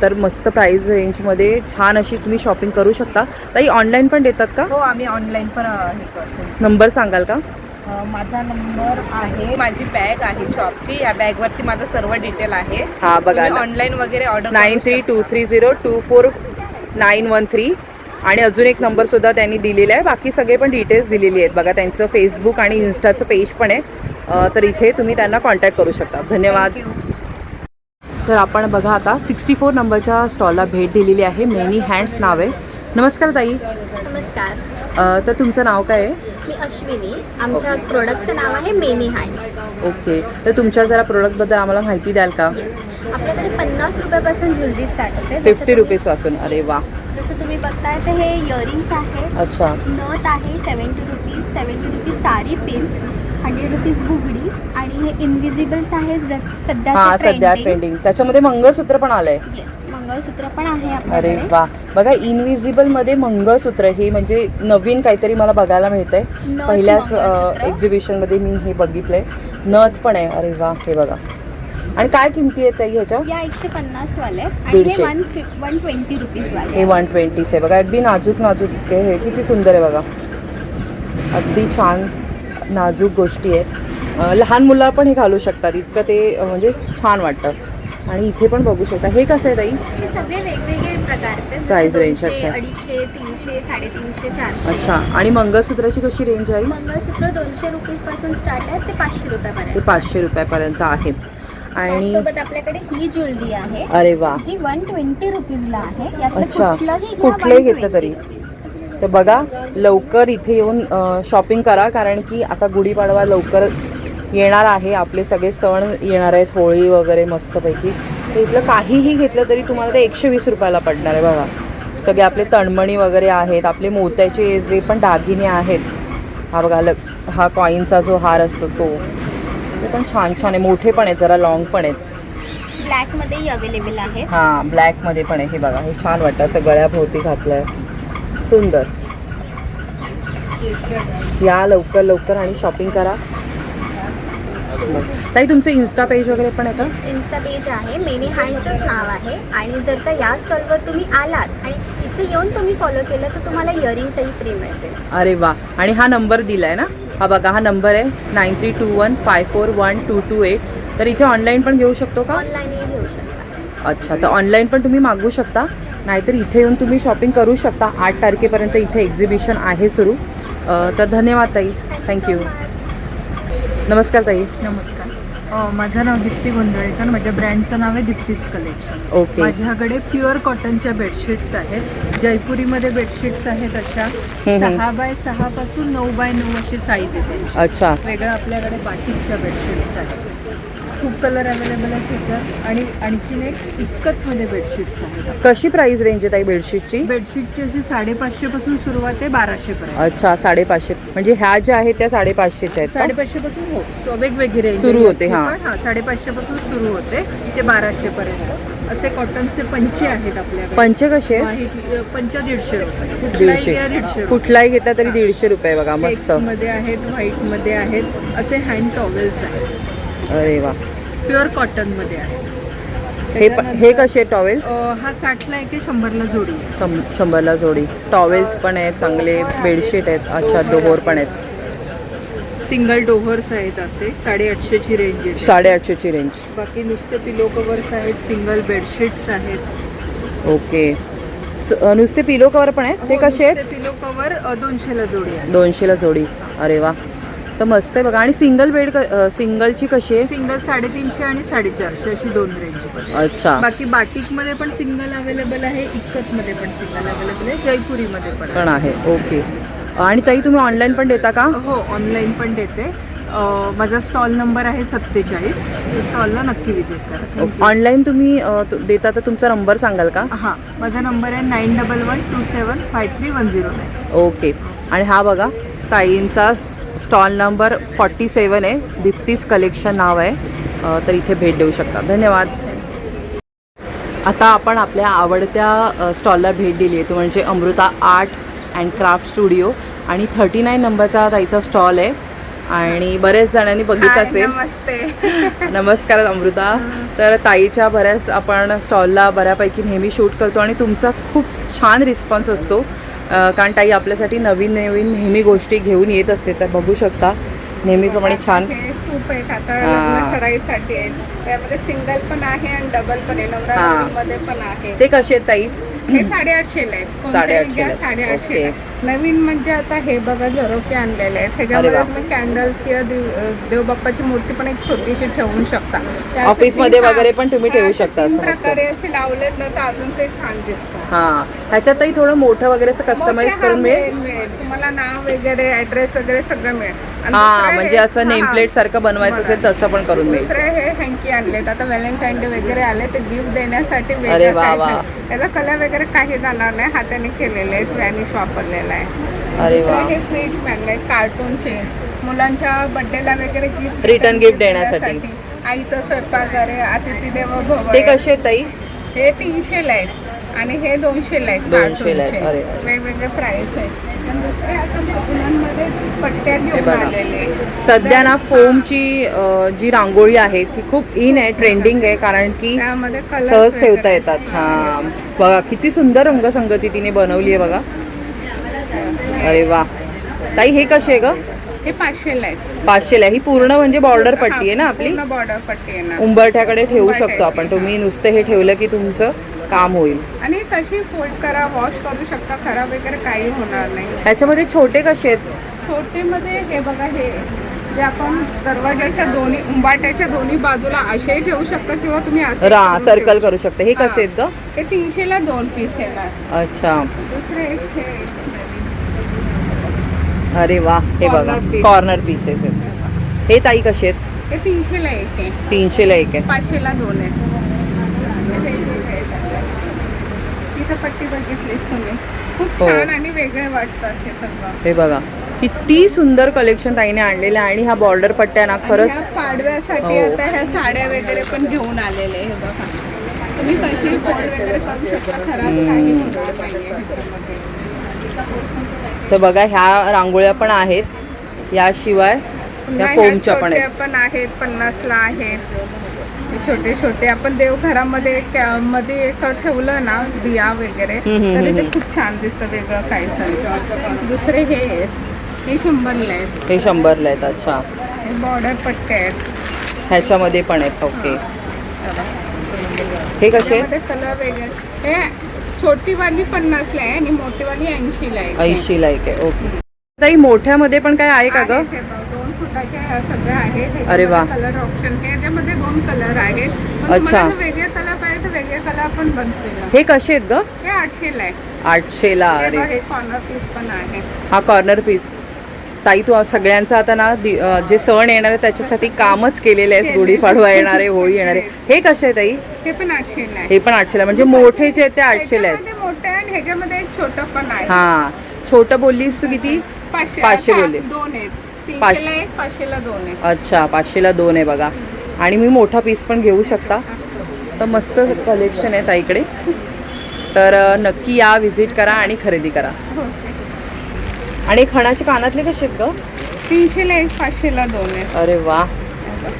तर मस्त प्राईस रेंजमध्ये छान अशी तुम्ही शॉपिंग करू शकता. ताई ऑनलाईन पण देतात का? हो, आम्ही ऑनलाईन पण हे करतो. नंबर सांगाल का? माझा नंबर आहे. माझी बॅग आहे शॉपची. या बॅगवरती माझं सर्व डिटेल आहे. हां बघा, ऑनलाईन वगैरे ऑर्डर 9323024913. आणि अजून एक नंबर सुद्धा त्यांनी दिलेला आहे. बाकी सगळे पण डिटेल्स दिलेली आहेत बघा. त्यांचं फेसबुक आणि इन्स्टाचं पेज पण आहे. तर इथे तुम्ही त्यांना कॉन्टॅक्ट करू शकता. धन्यवाद. तर आपण बघा आता 64 नंबरच्या स्टॉलला भेट दिलेली आहे. मेनी हँड्स नाव आहे. नमस्कार ताई. नमस्कार. तर तुमचं नाव काय आहे? मी अश्विनी. आमच्या प्रोडक्टचं नाव आहे मेनी हँड. ओके. तर तुमच्या जरा प्रोडक्टबद्दल आम्हाला माहिती द्याल का? आपल्याकडे 50 रुपयापासून ज्वेलरी स्टार्ट होते. 50 रुपीजपासून. अरे वा. जसं तुम्ही बघताय तर हे इयरिंग्स आहे. अच्छा. नथ आहे 70 रुपीज साडी पिन, 100 रुपीज बुगडी. आणि हे इनविजिबल्स आहेत हां, सध्या ट्रेंडिंग. त्याच्यामध्ये मंगळसूत्र पण आलंय. येस, मंगळसूत्र पण आहे अरे आपल्याकडे. वा. बघा, इनविजिबलमध्ये मंगळसूत्र हे म्हणजे नवीन काहीतरी मला बघायला मिळतंय. नथ पहिल्याच मंगळसूत्र. एक्झिबिशनमध्ये मी हे बघितलंय. नथ पण आहे. अरे वा. हे बघा. आणि काय किमती आहेत ताई ह्याच्या? या 150 वाले आणि हे 120 रुपीज वाले. हे 120 आहे बघा. अगदी नाजूक नाजूक आहे. हे किती सुंदर आहे बघा. अगदी छान नाजूक गोष्टी आहेत. लहान मुलं पण हे घालू शकतात. इतकं ते म्हणजे छान वाटतं. आणि इथे पण बघू शकता. हे कसं आहे ताई? हे सगळे वेगवेगळे प्रकारचे प्राइस रेंज. 200, अच्छा. 250, 300, 350, 400. अच्छा. आणि मंगळसूत्राची कशी रेंज आहे? मंगळसूत्र 200 रुपीजपासून स्टार्ट आहे ते 500 रुपयापर्यंत. ते 500 रुपयापर्यंत आहे. आणि त्यासोबत आपल्याकडे ही ज्वेलरी आहे. अरे वा. जी 120 रुपीजला आहे. यातलं अच्छा. कुठलंही घ्या, कुठलंही 120 घेतलं तरी. रुपीज. तर बघा, लवकर इथे येऊन शॉपिंग करा. कारण की आता गुढीपाडवा लवकर येणार आहे. आपले सगळे सण येणार आहेत, होळी वगैरे मस्तपैकी. तर इथलं काहीही घेतलं तरी तुम्हाला ते 120 रुपयाला पडणार आहे बघा. सगळे आपले तणमणी वगैरे आहेत. आपले मोत्याचे जे पण दागिने आहेत. हा बघा, हा कॉईनचा जो हार असतो तो. ते पण छान छान आहे. मोठे पण आहेत, जरा लॉंग पण आहेत. ब्लॅकमध्येही अवेलेबल आहे. हां, ब्लॅकमध्ये पण आहे. हे बघा, हे छान वाटतं. असं गळ्याभोवती घातलं आहे. सुंदर. या लवकर लवकर आणि शॉपिंग करा. ताई तुमचं इन्स्टा पेज वगैरे पण आहे का? इन्स्टा पेज आहे. मेनी हँड्सच नाव आहे. आणि जर का या स्टॉलवर तुम्ही आलात आणि इथे येऊन तुम्ही फॉलो केलं तर तुम्हाला इयरिंग्सही फ्री मिळतील. अरे वा. आणि हा नंबर दिला आहे ना? हा बघा, हा नंबर आहे 9321541228. तर इथे ऑनलाईन पण घेऊ शकतो का? ऑनलाईनही घेऊ शकता. अच्छा. तर ऑनलाईन पण तुम्ही मागवू शकता. नाहीतर इथे येऊन तुम्ही शॉपिंग करू शकता. 8 तारखेपर्यंत इथे एक्झिबिशन आहे सुरू. तर धन्यवाद ताई. थँक्यू. नमस्कार ताई. नमस्कार. माझं नाव दीप्ती गोंधळेकर. माझ्या ब्रँडचं नाव आहे दीप्तीज कलेक्शन. ओके. माझ्याकडे प्युअर कॉटनच्या बेडशीट्स आहेत. जयपुरीमध्ये बेडशीट्स आहेत अशा 6x6 पासून 9x9 अशी साईज येते. अच्छा. वेगळं आपल्याकडे बाटिकच्या बेडशीट्स आहेत. खूप कलर अवेलेबल आहेत त्याच्यात. आणि आणखीन एक इक्कतमध्ये बेडशीट्स आहेत. कशी प्राइस रेंज आहे ताई बेडशीटची? बेडशीटची अशी 550 पासून सुरुवात आहे 1200 पर्यंत. अच्छा 550 म्हणजे ह्या ज्या आहेत त्या 550च्या आहेत का? 550 पासून वेगवेगळी रेंज सुरू होते, हां. 550 पासून सुरू होते ते 1200 पर्यंत. असे कॉटनचे पंचे आहेत आपल्याकडे. पंचे कसे आहेत? पंच 150 रुपये. कुठलाही घ्या 150 रुपये. कुठलाही घेतला तरी 150 रुपये बघा. मस्त. मध्ये आहेत, व्हाईट मध्ये आहेत. असे हँड टॉवेल्स आहेत. अरे वा. प्युअर कॉटन मध्ये आहे. हे कसे टॉवेल्स? हा 60ला आहे की 100ला जोडी आहे. 100ला जोडी. टॉवेल्स पण आहेत चांगले, बेडशीट आहेत. अच्छा डोहोर पण आहेत. सिंगल डोव्हर्स आहेत असे 850ची रेंज आहे. 850ची रेंज. बाकी नुसते पिलो कवर्स आहेत, सिंगल बेडशीट्स आहेत. ओके. नुसते पिलो कवर पण आहेत. ते कसे आहेत? पिलो कवर 200ला जोडी आहे. 200ला जोडी. अरे वा. तर मस्त आहे बघा. आणि सिंगल बेड सिंगलची कशी आहे? सिंगल 350 आणि 450 अशी 2 रेंज. अच्छा. बाकी बाटिकमध्ये पण सिंगल अवेलेबल आहे, इक्कतमध्ये पण सिंगल अवेलेबल आहे, जयपुरीमध्ये पण आहे. ओके. आणि ताई तुम्ही ऑनलाईन पण देता का? हो, ऑनलाईन पण देते. माझा स्टॉल नंबर आहे 47. स्टॉलला नक्की विजिट करा. ऑनलाईन तुम्ही देता तर तुमचा नंबर सांगाल का? हां, माझा नंबर आहे 9112753109. ओके. आणि हा बघा ताईंचा स्टॉल नंबर 47 आहे. दीप्तीज कलेक्शन नाव आहे. तर इथे भेट देऊ शकता. धन्यवाद. आता आपण आपल्या आवडत्या स्टॉलला भेट दिली आहे, तो म्हणजे Amruta art and craft studio. आणि 39 नंबरचा ताईचा स्टॉल आहे. आणि बरेच जणांनी बघितलं असेल. नमस्ते. नमस्कार अमृता. तर ताईच्या बऱ्याच आपण स्टॉलला बऱ्यापैकी नेहमी शूट करतो आणि तुमचा खूप छान रिस्पॉन्स असतो. कारण ताई आपल्यासाठी नवीन नवीन नेहमी गोष्टी घेऊन येत असते. तर बघू शकता नेहमीप्रमाणे छान हे सूप आहेत आता लग्न सराईसाठी आहेत. त्यामध्ये सिंगल पण आहे आणि डबल पण आहे. नवरात्रीमध्ये पण आहे. ते कसे आहेत ताई? हे 850ला आहेत. 850 ला. 850 नवीन म्हणजे आता हे बघा झरोके आणलेले आहेत. ह्याच्यामध्ये तुम्ही कॅन्डल्स किंवा देवबाप्पाची मूर्ती पण एक छोटीशी ठेवून शकता. ऑफिसमध्ये वगैरे पण तुम्ही ठेवू शकता. असं मस्त. प्रकारे असे लावलेत ना तर अजून ते छान दिसतं. हां. ह्याच्यातही थोडं मोठं वगैरे असं कस्टमाइज करून मिळेल. तुम्हाला नाव वगैरे ऍड्रेस वगैरे सगळं मिळेल. आणि हां दुसरं म्हणजे हे- असं नेमप्लेट सारखं बनवायचं असेल तसं पण करून मिळेल. दुसरे हे हँकी आणलेत. आता व्हॅलेंटाईन डे वगैरे आले ते गिफ्ट देण्यासाठी अरे वेगळं वा काय वा. नाही. त्याचा कलर वगैरे काही जाणार नाही. हाताने केलेले आहेत. व्हॅनिश वापरलेला आहे. अरे वा. दुसरं हे फ्रीज मॅग्नेट कार्टूनचे मुलांच्या बर्थडेला वगैरे गिफ्ट Return gift देण्यासाठी. आईचा स्वयंपाक अरे अतिथी देवो भव ते कसे आहेत ताई? हे 300ला आहेत आणि हे 200ला आहेत. 200ला आहेत. कार्टूनचे. अरे. वेगवेगळे प्राइस आहेत. आणि दुसरे आता मुलांमध्ये पट्ट्या घेऊन बघा. आलेले आहेत. सध्या ना फोमची जी रांगोळी आहे ती खूप इन आहे, ट्रेंडिंग आहे. कारण की त्यामध्ये कलर सहज ठेवता येतात. हां बघा किती सुंदर रंगसंगती तिने बनवली आहे बघा. अरे वा. ताई हे कसे आहे ग? हे 500ला आहेत. 500ला. ही पूर्ण म्हणजे बॉर्डर पट्टी आहे ना आपली? पूर्ण बॉर्डर पट्टी आहे ना. उंबरठ्याकडे ठेवू शकतो उंबरठ्याची, आपण. तुम्ही नुसतं हे ठेवलं की तुमचं काम होईल. आणि कशी फोल्ड करा, वॉश करू शकता, खराब वगैरे काही होणार नाही. ह्याच्यामध्ये छोटे कसे आहेत? छोटेमध्ये हे बघा हे जे आपण दरवाजाच्या दोन्ही उंबाट्याच्या दोन्ही बाजूला असेही ठेवू शकता किंवा तुम्ही असे करून सर्कल ठेवू करू शकते. हे कसे आहेत ग? शकता. हे 300ला 2 पीस येणार. अच्छा. दुसरे एक हे अरे वा. हे बघा Corner piece. कॉर्नर पीसेस आहेत. हे ताई कसे आहेत? हे 300ला एक आहे. 300ला एक आहे. 500ला 2 आहे. हे वेगवेगळे आहेत आपल्याकडे. इथं पट्टी बघितलीस तुम्ही. खूप हो. छान आणि वेगळे वाटतात हे सगळं. हे बघा किती सुंदर कलेक्शन ताईने आणलेलं आहे. आणि हा बॉर्डर पट्ट्या ना आणि खरंच ह्या पाडव्यासाठी हो. आता ह्या साड्या वगैरे पण घेऊन आलेले हे बघा. तुम्ही कशी फोल्ड वगैरे करू शकता. खराब काही होणार नाहीये ह्याच्यामध्ये. तर बघा ह्या रांगोळ्या पण आहेत. याशिवाय पुन्हा या ह्या फोमच्या पण छोट्या आहेत. पण आहेत 50ला आहेत. हे छोटे छोटे आपण देवघरामध्ये मध्ये एक ठेवलं ना दिया वगैरे तरी ते खूप छान दिसतं वेगळं काहीतरी. दुसरे हे आहेत. हे 100ला आहेत. हे 100ला आहेत. अच्छा. हे बॉर्डर पट्टे आहेत. ह्याच्यामध्ये पण आहेत. ओके. हे कसे आहेत? त्यामध्ये कलर वगैरे हे छोटीवाली 50ला आहे आणि मोठीवाली 80ला आहे. 80ला एक आहे. ओके. ताई मोठ्यामध्ये पण काय आहे का ग? 2 फुटाच्या ह्या सगळ्या आहेत. अरे वा. कलर ऑप्शन हे याच्यामध्ये 2 कलर आहेत. पण अच्छा. तुम्हाला जर वेगळे कलर पाहिजे तर वेगळे कलर आपण बनते ना. हे कसे आहेत ग? हे 800ला आहे. 800ला. हे अरे बघ, हे कॉर्नर पीस पण आहे. हा कॉर्नर पीस. ताई तू सगळ्यांचं आता ना जे सण येणार आहे त्याच्यासाठी कामच केलेलं आहे. गुढीपाडवा येणार आहे, होळी येणार आहे. हे कसे आहे ताई? हे पण 800 आहे. हे पण 800 म्हणजे मोठे जे आहेत ते 800 आहेत. ह्याच्यामध्ये मोठे आहे आणि ह्याच्यामध्ये एक छोटं पण आहे. हा, छोटं बोललीस तू किती? 500 बोलले. 2 आहेत. 500 300ला 1, 500ला 2 आहे. अच्छा, 500ला 2 आहे बघा. आणि मी मोठा पीस पण घेऊ शकता. तर मस्त कलेक्शन आहे ताईकडे. तर नक्की या, व्हिजिट करा आणि खरेदी करा. आणि खणाचे कानातले कसे आहेत ग? 300ला 1, 500ला 2 आहे. अरे वा,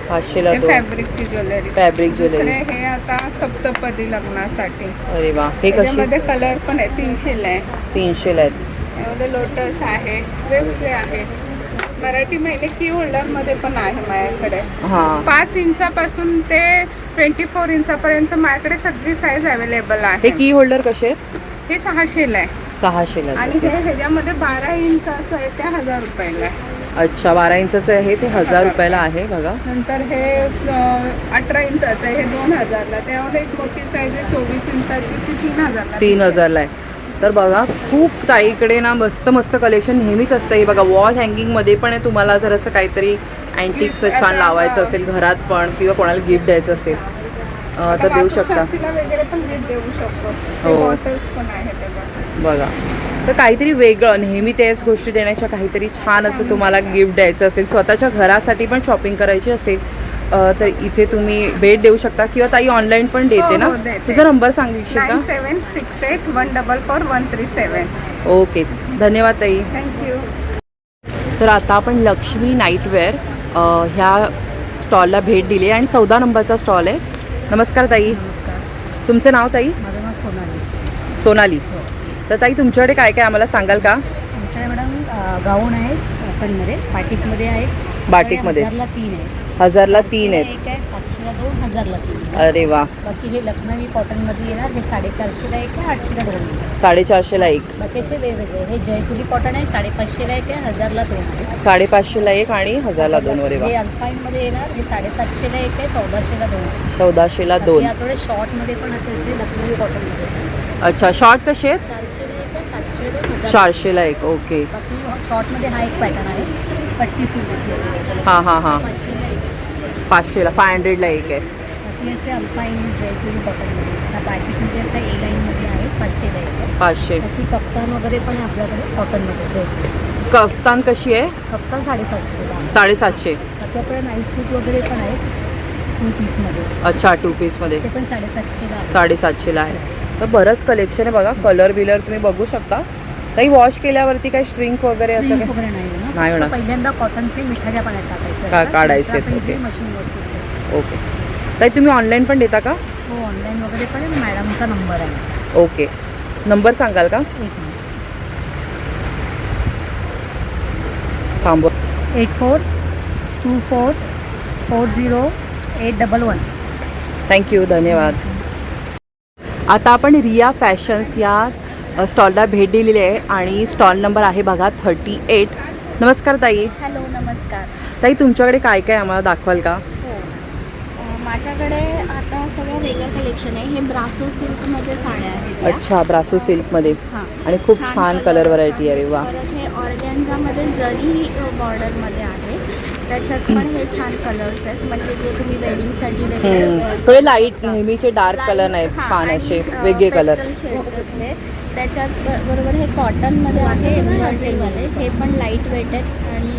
500ला 2. फॅब्रिकची ज्वेलरी. Fabric jewellery. दुसरे हे आता सप्तपदी लग्नासाठी. अरे वा, हे कसे? त्याच्यामध्ये कलर पण आहे. 300ला आहे. 300ला आहेत. यामध्ये लोटस आहे, वेगवेगळे आहे. मराठी महिने की होल्डर मध्ये पण आहे माझ्याकडे. हा, 5 इंचापासून ते 24 इंचापर्यंत माझ्याकडे सगळी साईज अवेलेबल हे आहे. की होल्डर कसे आहेत? हे 600ला आहे. 600ला आणि हे ह्याच्यामध्ये 12 इंचाचं आहे ते 1000 रुपयाला आहे. अच्छा, 12 इंचाचं आहे ते 1000 रुपयाला आहे बघा. नंतर हे 18 इंचाचं आहे, हे 2000ला. त्यामध्ये एक मोठी साईज आहे 24 इंचाची, ती 3000ला. 3000ला आहे. तर बघा, खूप ताईकडे ना मस्त मस्त कलेक्शन नेहमीच असतं. हे बघा, वॉल हँगिंगमध्ये पण आहे. तुम्हाला जर असं काहीतरी अँटिकचं छान लावायचं असेल घरात पण, किंवा कोणाला गिफ्ट द्यायचं असेल तर देऊ शकता. तिला वगैरे पण गिफ्ट देऊ शकतो. हो. बॉटल्स पण आहे त्याच्यात. बघा, तर काहीतरी वेगळं, नेहमी त्याच गोष्टी देण्याच्या काहीतरी छान असं तुम्हाला गिफ्ट द्यायचं असेल, स्वतःच्या घरासाठी पण शॉपिंग करायची असेल तर इथे तुम्ही भेट देऊ शकता. किंवा ताई ऑनलाईन पण देते ना? हो, देते. तुझा नंबर सांगितशील का? 9768144137. ओके, धन्यवाद ताई. थँक्यू. तर आता आपण लक्ष्मी नाईटवेअर ह्या स्टॉलला भेट दिली आणि 14 नंबरचा स्टॉल आहे. नमस्कार ताई. नमस्कार, तुमचं नाव ताई? माझं नाव सोनाली. सोनाली. तर ताई तुमच्याकडे काय काय आम्हाला सांगाल का? आमच्याकडे मॅडम गाऊन आहे कॉटनमध्ये, बाटिकमध्ये आहे. बाटिकमध्ये 1000ला 3 आहे. 1000ला 3 आहेत. एक आहे 700ला 2, 1000ला 3. अरे वा. बाकी हे लखनवी कॉटनमध्ये येणार, हे 450ला 1 आहे, 800ला 2 आहे. 450ला 1. बाकी असे वेगवेगळे. हे जयपुरी कॉटन आहे, 550ला 1 आहे, 1000ला 2 आहे. 550ला 1 आणि 1000ला 2. अरे वा. हे अल्पाईनमध्ये येणार, हे 750ला 1 आहे, 1400ला 2 आहे. 1400ला बाकी 2. या थोडे शॉर्टमध्ये पण आता इथे लखनवी कॉटनमध्ये अच्छा, शॉर्ट कसे आहेत? 400ला 1 आहे, 700ला 2, 1000ला 400ला 1. ओके. बाकी शॉर्टमध्ये हा एक पॅटर्न आहे, 25 रुपये. हां हां हां. 500ला 1 आहे. 500ला 500ला 1 आहे. बाकी असे अल्पाईन जयपुरी कॉटनमध्ये, हा बाटिकमध्ये असं ए लाईनमध्ये आहे, 500ला 1 आहे. 500. बाकी कप्तान वगैरे पण आहे आपल्याकडे कॉटनमध्ये जयपुरी. कफ्तान कशी आहे? कप्तान 750ला आहे. 750. बाकी आपल्याकडे नाईट सूट वगैरे पण आहे 2 पीसमध्ये, अच्छा, 2 पीसमध्ये ते पण 750ला आहे. 750ला आहे. तर बरंच कलेक्शन आहे बघा. कलर बिलर तुम्ही बघू शकता. ताई वॉश केल्यावरती काही श्रिंक वगैरे असं Shrink काय? वगैरे नाही होणार. नाही होणार. फक्त पहिल्यांदा कॉटनचे मिठाच्या पाण्यात टाकायचे काढायचे आहेत, ओके. मशीन वस्तूचे. ओके. ताई तुम्ही ऑनलाईन पण देता का? हो, ऑनलाईन वगैरे पण आहे. मॅडमचा नंबर आहे. ओके. नंबर सांगाल का? 1 थांबव. 8424408111. थँक्यू, धन्यवाद. आता आपण रिया फॅशन्स या स्टॉलला भेट दिलेली आहे आणि स्टॉल नंबर आहे बघा 38. नमस्कार ताई. हॅलो, नमस्कार. ताई तुमच्याकडे काय काय आम्हाला दाखवाल का? हो, माझ्याकडे आता सगळं वेगळं कलेक्शन आहे. हे ब्रासो सिल्कमध्ये साड्या आहेत या. अच्छा, ब्रासो सिल्कमध्ये हां. आणि खूप छान कलर व्हरायटी आहे. वा. परत हे ऑर्गॅन्झामध्ये जरी बॉर्डरमध्ये आहे, त्याच्यात पण हे छान कलर्स आहेत. म्हणजे जे तुम्ही वेडिंगसाठी वेगळे थोडे लाईट, नेहमीचे डार्क कलर नाहीत, छान असे वेगळे कलर. शेड्स आहेत हे. त्याच्यात बरोबर हे कॉटनमध्ये आहे, एम्ब्रॉयडरीमध्ये. हे पण लाईट वेट आहेत आणि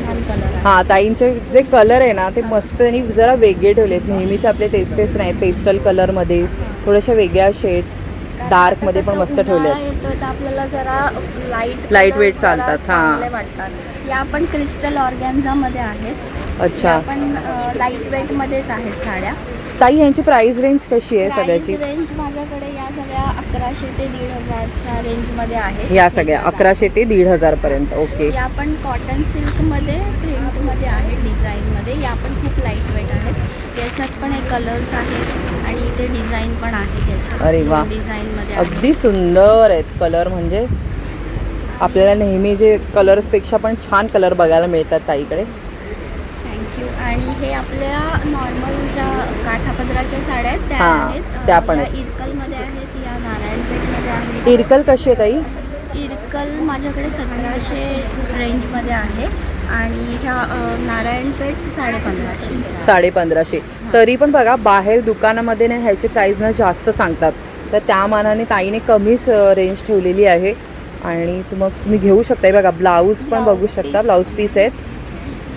छान कलर आहे. हां, ताईंचे जे कलर आहे ना ते मस्त आणि जरा वेगळे ठेवलेत. नेहमीचे आपले तेच नाहीत. पेस्टल कलरमध्ये थोड्याशा वेगळ्या शेड्स, डार्कमध्ये पण मस्त ठेवले आहेत. येतो तर आपल्याला जरा Light weight चालतात, हां. चांगले वाटतात. या पण क्रिस्टल ऑर्गॅन्झामध्ये आहेत. अच्छा. या पण लाईट वेटमध्येच आहेत साड्या. ताई यांची प्राइस रेंज कशी आहे सगळ्याची? प्राइस रेंज माझ्याकडे या सगळ्या 1100 ते 1500च्या रेंजमध्ये आहेत. या सगळ्या 1100 ते 1500 पर्यंत. ओके. या पण कॉटन सिल्कमध्ये, प्रिंटमध्ये आहेत, डिझाईनमध्ये. या पण खूप लाईट वेट आहेत. याच्यात पण हे कलर्स आहेत आणि इथे डिझाईन पण आहे त्याच्यात. अरे वा, डिझाईनमध्ये अगदी सुंदर आहेत कलर. म्हणजे आपल्याला नेहमी जे कलर्सपेक्षा पण छान कलर बघायला मिळतात ताईकडे. थँक्यू. आणि हे आपल्या नॉर्मल ज्या काठापदराच्या साड्या आहेत त्या हां, आहेत. त्या पण या आहेत. इरकलमध्ये आहेत, या नारायणपेठमध्ये आहेत. इरकल कशी आहे ताई? इरकल माझ्याकडे 1700 रेंजमध्ये आहे आणि ह्या नारायणपेठ 1550. 1550. तरी पण बघा बाहेर दुकानामध्ये ना ह्याची प्राईस ना जास्त सांगतात, तर त्या मानाने ताईने कमीच रेंज ठेवलेली आहे. आणि मग तुम्ही घेऊ शकता. बघा ब्लाऊज पण बघू शकता, ब्लाऊज पीस आहेत.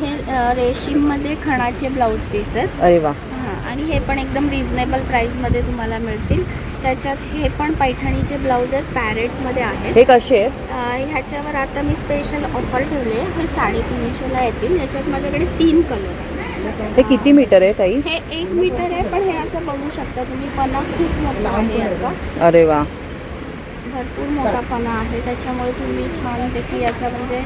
हे रेशीममध्ये खणाचे ब्लाऊज पीस आहेत. अरे वा. हां, आणि हे पण एकदम रिजनेबल प्राईसमध्ये तुम्हाला मिळतील. त्याच्यात हे पण पैठणीचे ब्लाऊज आहेत, पॅरेटमध्ये आहेत. हे कसे आहेत? ह्याच्यावर आता मी स्पेशल ऑफर ठेवले. हे 350ला येतील. याच्यात माझ्याकडे 3 कलर आहेत. हे किती मीटर आहे ताई? हे 1 मीटर आहे, पण हे याचा बघू शकता तुम्ही, पणा खूप मोठा आहे याचा. अरे वा. भरपूर मोठा पणा आहे, त्याच्यामुळे तुम्ही छानपैकी याचा म्हणजे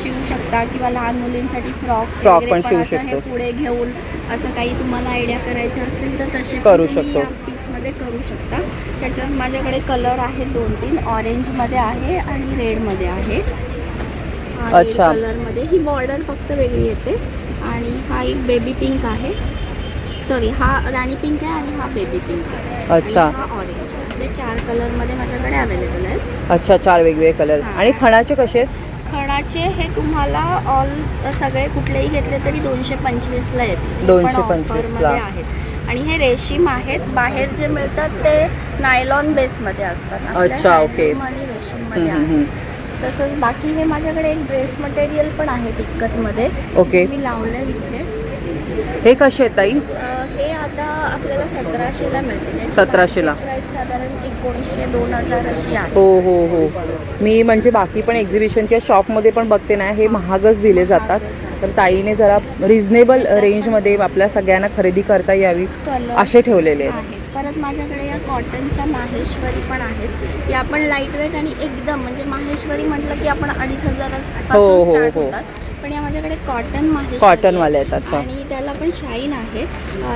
शिवू शकता किंवा लहान मुलींसाठी फ्रॉक पण शिवू हे शकतो. पुढे घेऊन असं काही तुम्हाला आयडिया करायचे असतील तर तसे करू पण तुम्ही शकतो. या पीसमध्ये करू शकता. त्याच्यात माझ्याकडे कलर आहेत 2-3. ऑरेंजमध्ये आहे आणि रेडमध्ये आहे. अच्छा. कलरमध्ये ही बॉर्डर फक्त वेगळी येते. आणि हा एक बेबी पिंक आहे, सॉरी हा राणी पिंक आहे आणि हा बेबी पिंक आहे. अच्छा. आणि हा ऑरेंज. असे 4 कलरमध्ये माझ्याकडे अवेलेबल आहेत. अच्छा, 4 वेगवेगळे कलर. हां. आणि खणाचे कसे आहेत? खणाचे हे तुम्हाला ऑल सगळे कुठलेही घेतले तरी 225ला येतील. 225 ला. आहेत. आणि हे रेशीम आहेत. बाहेर जे मिळतात ते नायलॉन बेसमध्ये असतात. अच्छा, ओके. आणि रेशीममध्ये आहे. तसंच बाकी हे माझ्याकडे एक ड्रेस मटेरियल पण आहे टिक्कतमध्ये. ओके. मी लावले इथे. हे कसे आहेत ताई? हे आता आपल्याला 1700ला मिळतील. 1700ला. प्राईस साधारण 1900-2000 अशी आहे. हो हो हो. मी म्हणजे बाकी पण एक्झिबिशन किंवा शॉपमध्ये पण बघते ना, हे महागच दिले जातात. तर ताईने जरा रिझनेबल रेंजमध्ये आपल्या सगळ्यांना खरेदी करता यावी असे ठेवलेले आहेत. परत माझ्याकडे या कॉटनच्या माहेश्वरी पण आहेत. या पण लाईट वेट आणि एकदम म्हणजे माहेश्वरी म्हटलं की आपण 2500 हो, हो, स्टार्ट हो. होतात. पण या माझ्याकडे कॉटन माहेश्वरी कॉटनवाले आहेत. अच्छा. आणि त्याला पण शाईन आहे.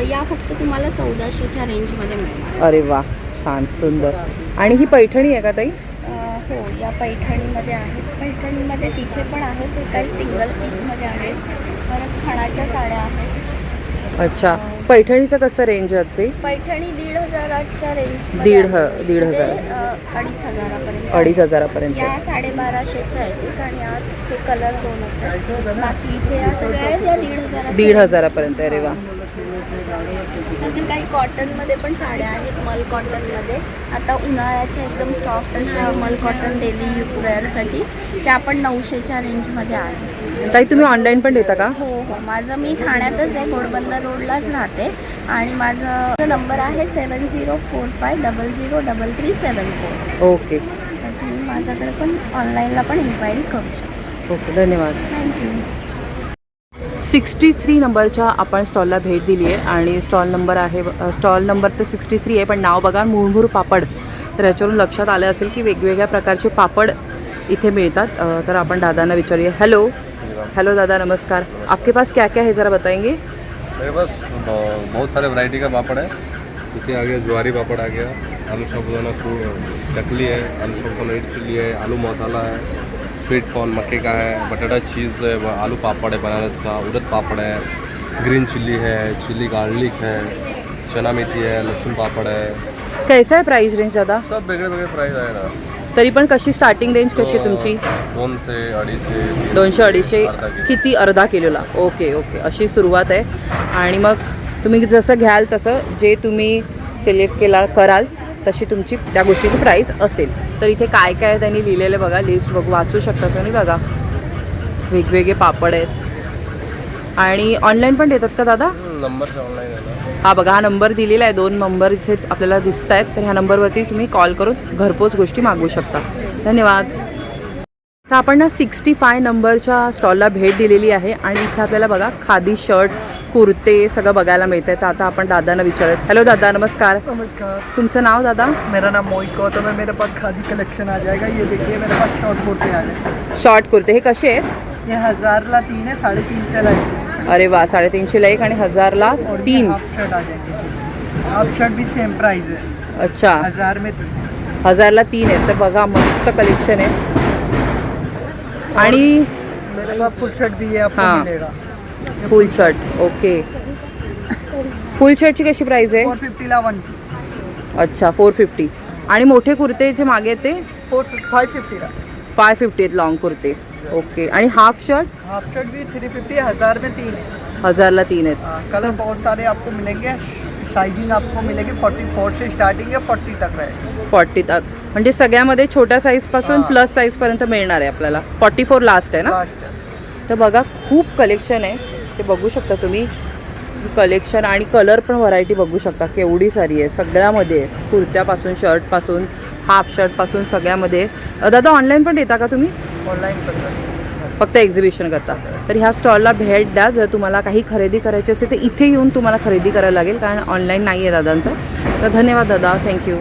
या फक्त तुम्हाला 1400च्या रेंजमध्ये मिळणार. अरे वा, छान सुंदर. आणि ही पैठणी आहे का ताई? हो, या पैठणीमध्ये आहेत. पैठणीमध्ये तिथे पण आहेत. हे काही सिंगल पीसमध्ये आहेत. परत खणाच्या साड्या आहेत. अच्छा. पैठणीचं कसं रेंज असते? पैठणी 1500च्या रेंज. 1,500. 2500पर्यंत. 2500पर्यंत. या 1250च्या आहेत आणि आत हे कलर 2च आहेत. बाकी इथे या सगळ्या आहेत या 1500. 1500पर्यंत. अरे वा. नंतर काही कॉटनमध्ये पण साड्या आहेत, मल कॉटनमध्ये. आता उन्हाळ्याच्या एकदम सॉफ्ट अशा मल कॉटन डेली वेअरसाठी त्या पण 900च्या रेंजमध्ये आहे. ताई तुम्ही ऑनलाईन पण देता का? हो हो. माझं मी ठाण्यातच आहे, घोडबंदर रोडलाच राहते. आणि माझं नंबर आहे 7045003374. ओके. तर तुम्ही माझ्याकडे पण ऑनलाईनला पण इन्क्वायरी करू शकता. ओके, धन्यवाद. थँक्यू. 63 नंबरच्या आपण स्टॉलला भेट दिली आहे. आणि स्टॉल नंबर तर 63 आहे, पण नाव बघा मुरमुर पापड. तर याच्यावरून लक्षात आलं असेल की वेगवेगळ्या प्रकारचे पापड इथे मिळतात. तर आपण दादांना विचारूया. हेलो दादा, नमस्कार. आपके पास क्या क्या है, ज़रा बताएंगे? मेरे पास बहुत सारे वैरायटी का पापड़ है. इससे आगे ज्वारी पापड़ आ गया, आलू साबुदाना चकली है, आलू साबुदाना चिल्ली है, आलू मसाला है, स्वीट कॉर्न मक्के का है, बटाटा चीज़ है, आलू पापड़ है बनारस का, उड़द पापड़ है, ग्रीन चिल्ली है, चिल्ली गार्लिक है, चना मेथी है, लहसुन पापड़ है. कैसा आहे प्राइस रेंज दादा? सब वेगळे वेगळे प्राइस आहे ना. तरी पण कशी स्टार्टिंग रेंज कशी आहे तुमची? 200, 250, 200-250. अर्धा किलो. किती? अर्धा किलोला. ओके ओके, अशी सुरुवात आहे. आणि मग तुम्ही जसं घ्याल तसं जे तुम्ही सिलेक्ट कराल तशी तुमची त्या गोष्टीची प्राईस असेल. तर इथे काय काय त्यांनी लिहिलेलं बघा, लिस्ट वाचू शकता तुम्ही. बघा वेगवेगळे पापड आहेत. आणि ऑनलाईन पण देतात का दादा? नंबर ऑनलाईन आहे ना. हा बघा, हा नंबर दिलेला आहे. 2 नंबर इथे आपल्याला दिसत आहेत. तर ह्या नंबरवरती तुम्ही कॉल करून घरपोच गोष्टी मागवू शकता. धन्यवाद. तर आपण ना 65 नंबरच्या स्टॉलला भेट दिलेली आहे. आणि इथे आपल्याला बघा खादी शर्ट, कुर्ते सगळं बघायला मिळत आहे. तर आता आपण दादांना विचारत. हॅलो दादा, नमस्कार. नमस्कार. तुमचं नाव दादा? मेरा नाम मोहित गौतम है. मेरे पास खादी कलेक्शन आ जाएगा. ये देखिए मेरे पास शॉर्ट कुर्ते आ जाएंगे. शॉर्ट कुर्ते हे कसे आहेत? ये 1000ला 3 है, 350 ला 1. अरे वा, 350ला 1 आणि 1000ला 3. हाफ शर्ट आ जाएंगे. हाफ शर्ट भी सेम प्राइस है. अच्छा. 1000 में 3. 1000ला 3 आहेत. तर बघा मस्त कलेक्शन आहे. आणि मेरे पास फुल शर्ट भी है, आपको हाँ. मिलेगा. फुल शर्ट. ओके. फुल शर्टची कशी प्राइस आहे? 450ला 1. अच्छा, 450. आणि मोठे कुर्ते जे मागे ते 550ला. 550 लॉन्ग कुर्ते. ओके. आणि हाफ शर्ट हाफ शर्ट भी 350, 1000 में 3 है. 1000ला 3 आहेत. कलर बहुत सारे आपको मिलेंगे. साइजिंग आपको मिलेगी 44 से स्टार्टिंग है 40 तक है. 40 तक म्हणजे सगळ्यामध्ये छोट्या साईजपासून हां. प्लस साईजपर्यंत मिळणार आहे आपल्याला. 44 लास्ट आहे ना. लास्ट है. तर बघा खूप कलेक्शन आहे, ते बघू शकता तुम्ही. कलेक्शन आणि कलर पण व्हरायटी बघू शकता केवढी सारी आहे. सगळ्यामध्ये आहे, कुर्त्यापासून शर्टपासून हाफ शर्टपासून सगळ्यामध्ये. दादा ऑनलाईन पण देता का तुम्ही? ऑनलाइन करता फक्त एक्झिबिशन करता. तर ह्या स्टॉलला भेट द्या. जर तुम्हाला काही खरेदी करायची असेल तर इथे येऊन तुम्हाला खरेदी करायला लागेल, कारण ऑनलाईन नाही आहे दादांचं. तर धन्यवाद दादा, थँक्यू.